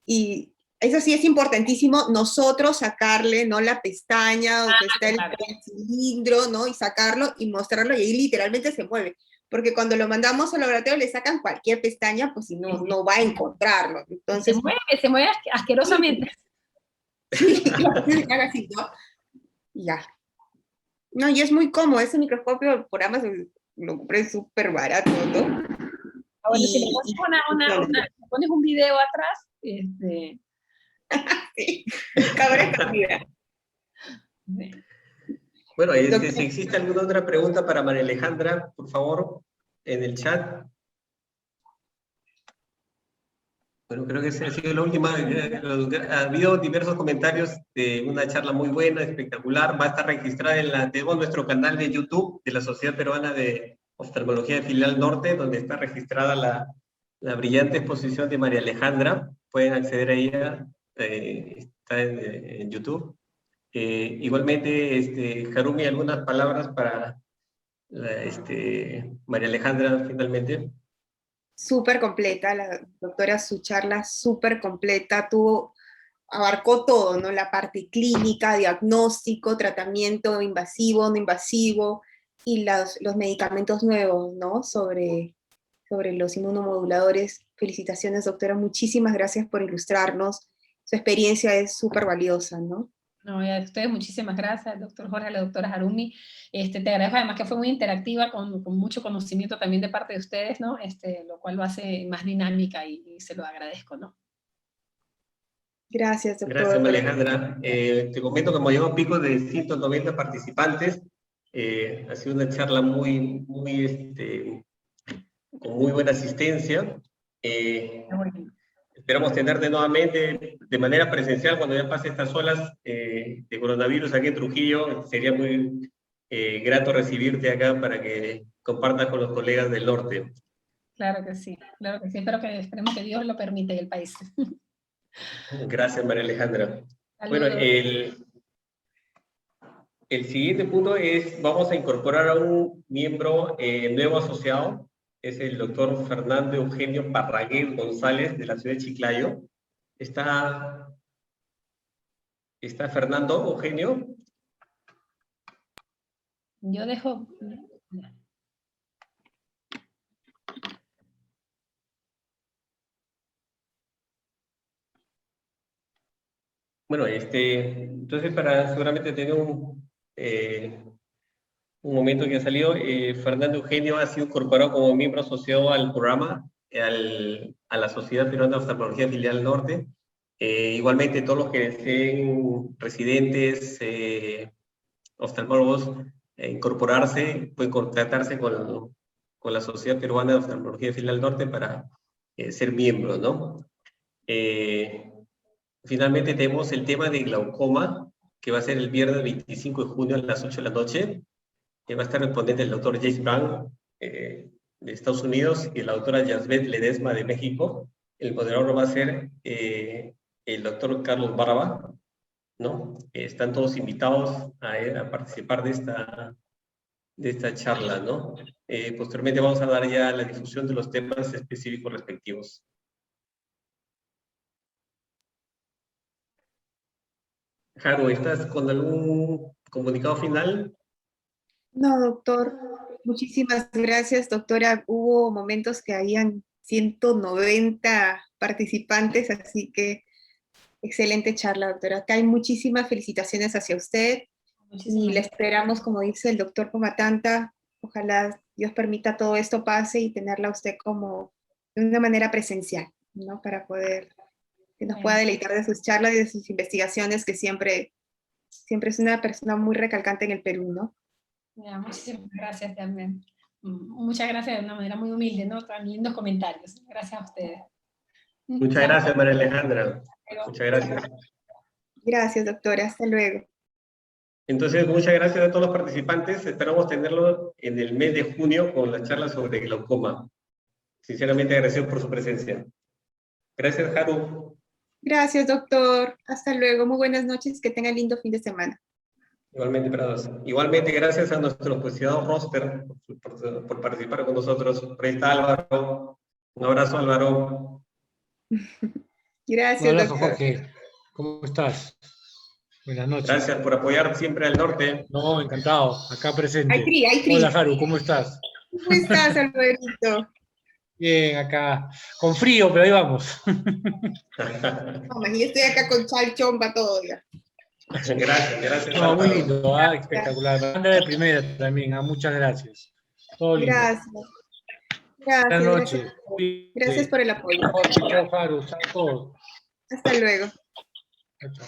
Y eso sí es importantísimo, nosotros sacarle, ¿no? La pestaña donde está Claro. el cilindro, ¿no? Y sacarlo y mostrarlo y ahí literalmente se mueve. Porque cuando lo mandamos al laboratorio le sacan cualquier pestaña, pues si no va a encontrarlo. Entonces, Se mueve asquerosamente. sí, así, ¿no? Y ya. No, y es muy cómodo, ese microscopio por Amazon lo compré súper barato, ¿no? Ahora, si le Y, pones un video atrás, sí, cabra cambiada. Bueno, si existe alguna otra pregunta para María Alejandra, por favor, en el chat. Bueno, creo que esa ha sido la última. Ha habido diversos comentarios de una charla muy buena, espectacular. Va a estar registrada tenemos nuestro canal de YouTube de la Sociedad Peruana de Oftalmología de Filial Norte, donde está registrada la brillante exposición de María Alejandra. Pueden acceder a ella, está en YouTube. Igualmente, Harumi, algunas palabras para María Alejandra, finalmente. Súper completa, la doctora, su charla súper completa, abarcó todo, ¿no? La parte clínica, diagnóstico, tratamiento invasivo, no invasivo, y los medicamentos nuevos, ¿no? Sobre los inmunomoduladores. Felicitaciones, doctora, muchísimas gracias por ilustrarnos. Su experiencia es súper valiosa, ¿no? No, y a ustedes muchísimas gracias, doctor Jorge, a la doctora Harumi. Te agradezco además que fue muy interactiva, con mucho conocimiento también de parte de ustedes, ¿no? Lo cual lo hace más dinámica y se lo agradezco, ¿no? Gracias, doctor. Gracias, María Alejandra. Te comento que hemos llegado a un pico de 190 participantes. Ha sido una charla con muy buena asistencia. Esperamos tenerte nuevamente de manera presencial cuando ya pase estas olas de coronavirus aquí en Trujillo. Sería muy grato recibirte acá para que compartas con los colegas del norte. Claro que sí, claro que sí. Esperemos que Dios lo permita y el país. Gracias, María Alejandra. Saludos. Bueno, El siguiente punto es, vamos a incorporar a un miembro nuevo asociado, es el doctor Fernando Eugenio Parragués González, de la ciudad de Chiclayo. ¿Está Fernando Eugenio? Yo dejo... Bueno, entonces para seguramente tener un momento que ha salido, Fernando Eugenio ha sido incorporado como miembro asociado al programa, a la Sociedad Peruana de Oftalmología Filial Norte. Igualmente, todos los que deseen residentes, oftalmólogos, incorporarse, pueden contactarse con la Sociedad Peruana de Oftalmología Filial Norte para ser miembros, ¿no? Finalmente tenemos el tema de glaucoma, que va a ser el viernes 25 de junio a las 8 de la noche. Va a estar el ponente el doctor James Brown de Estados Unidos y la doctora Yasbeth Ledesma de México. El moderador va a ser el doctor Carlos Barba, ¿no? Están todos invitados a participar de esta charla, ¿no? Posteriormente vamos a dar ya la difusión de los temas específicos respectivos. Jaro, ¿estás con algún comunicado final? No, doctor. Muchísimas gracias, doctora. Hubo momentos que habían 190 participantes, así que excelente charla, doctora. Acá hay muchísimas felicitaciones hacia usted y le esperamos, como dice el doctor Comatanta, ojalá Dios permita todo esto pase y tenerla a usted como de una manera presencial, ¿no? Para poder, que nos pueda deleitar de sus charlas y de sus investigaciones, que siempre es una persona muy recalcante en el Perú, ¿no? Ya, muchísimas gracias también. Muchas gracias de una manera muy humilde, ¿no? También los comentarios. Gracias a ustedes. Muchas gracias, María Alejandra. Muchas gracias. Gracias, doctora. Hasta luego. Entonces, muchas gracias a todos los participantes. Esperamos tenerlo en el mes de junio con la charla sobre glaucoma. Sinceramente agradecido por su presencia. Gracias, Haru. Gracias, doctor. Hasta luego. Muy buenas noches. Que tengan lindo fin de semana. Igualmente, Prados. Igualmente, gracias a nuestro cuestionado roster por participar con nosotros. Por ahí está Álvaro. Un abrazo, Álvaro. Gracias, Un abrazo, doctor. Jorge. ¿Cómo estás? Buenas noches. Gracias por apoyar siempre al norte. No, encantado. Acá presente. Hay tri. Hola, Haru, ¿cómo estás? ¿Cómo estás, Alvarito? Bien, acá. Con frío, pero ahí vamos. No, yo estoy acá con chal, chompa, todo ya. Gracias. No, muy lindo, espectacular. Banda de primera también, muchas gracias. Todo lindo. Gracias. Buenas noches. Gracias por el apoyo. Chao, Haru, chao a todos. Hasta luego. Chao.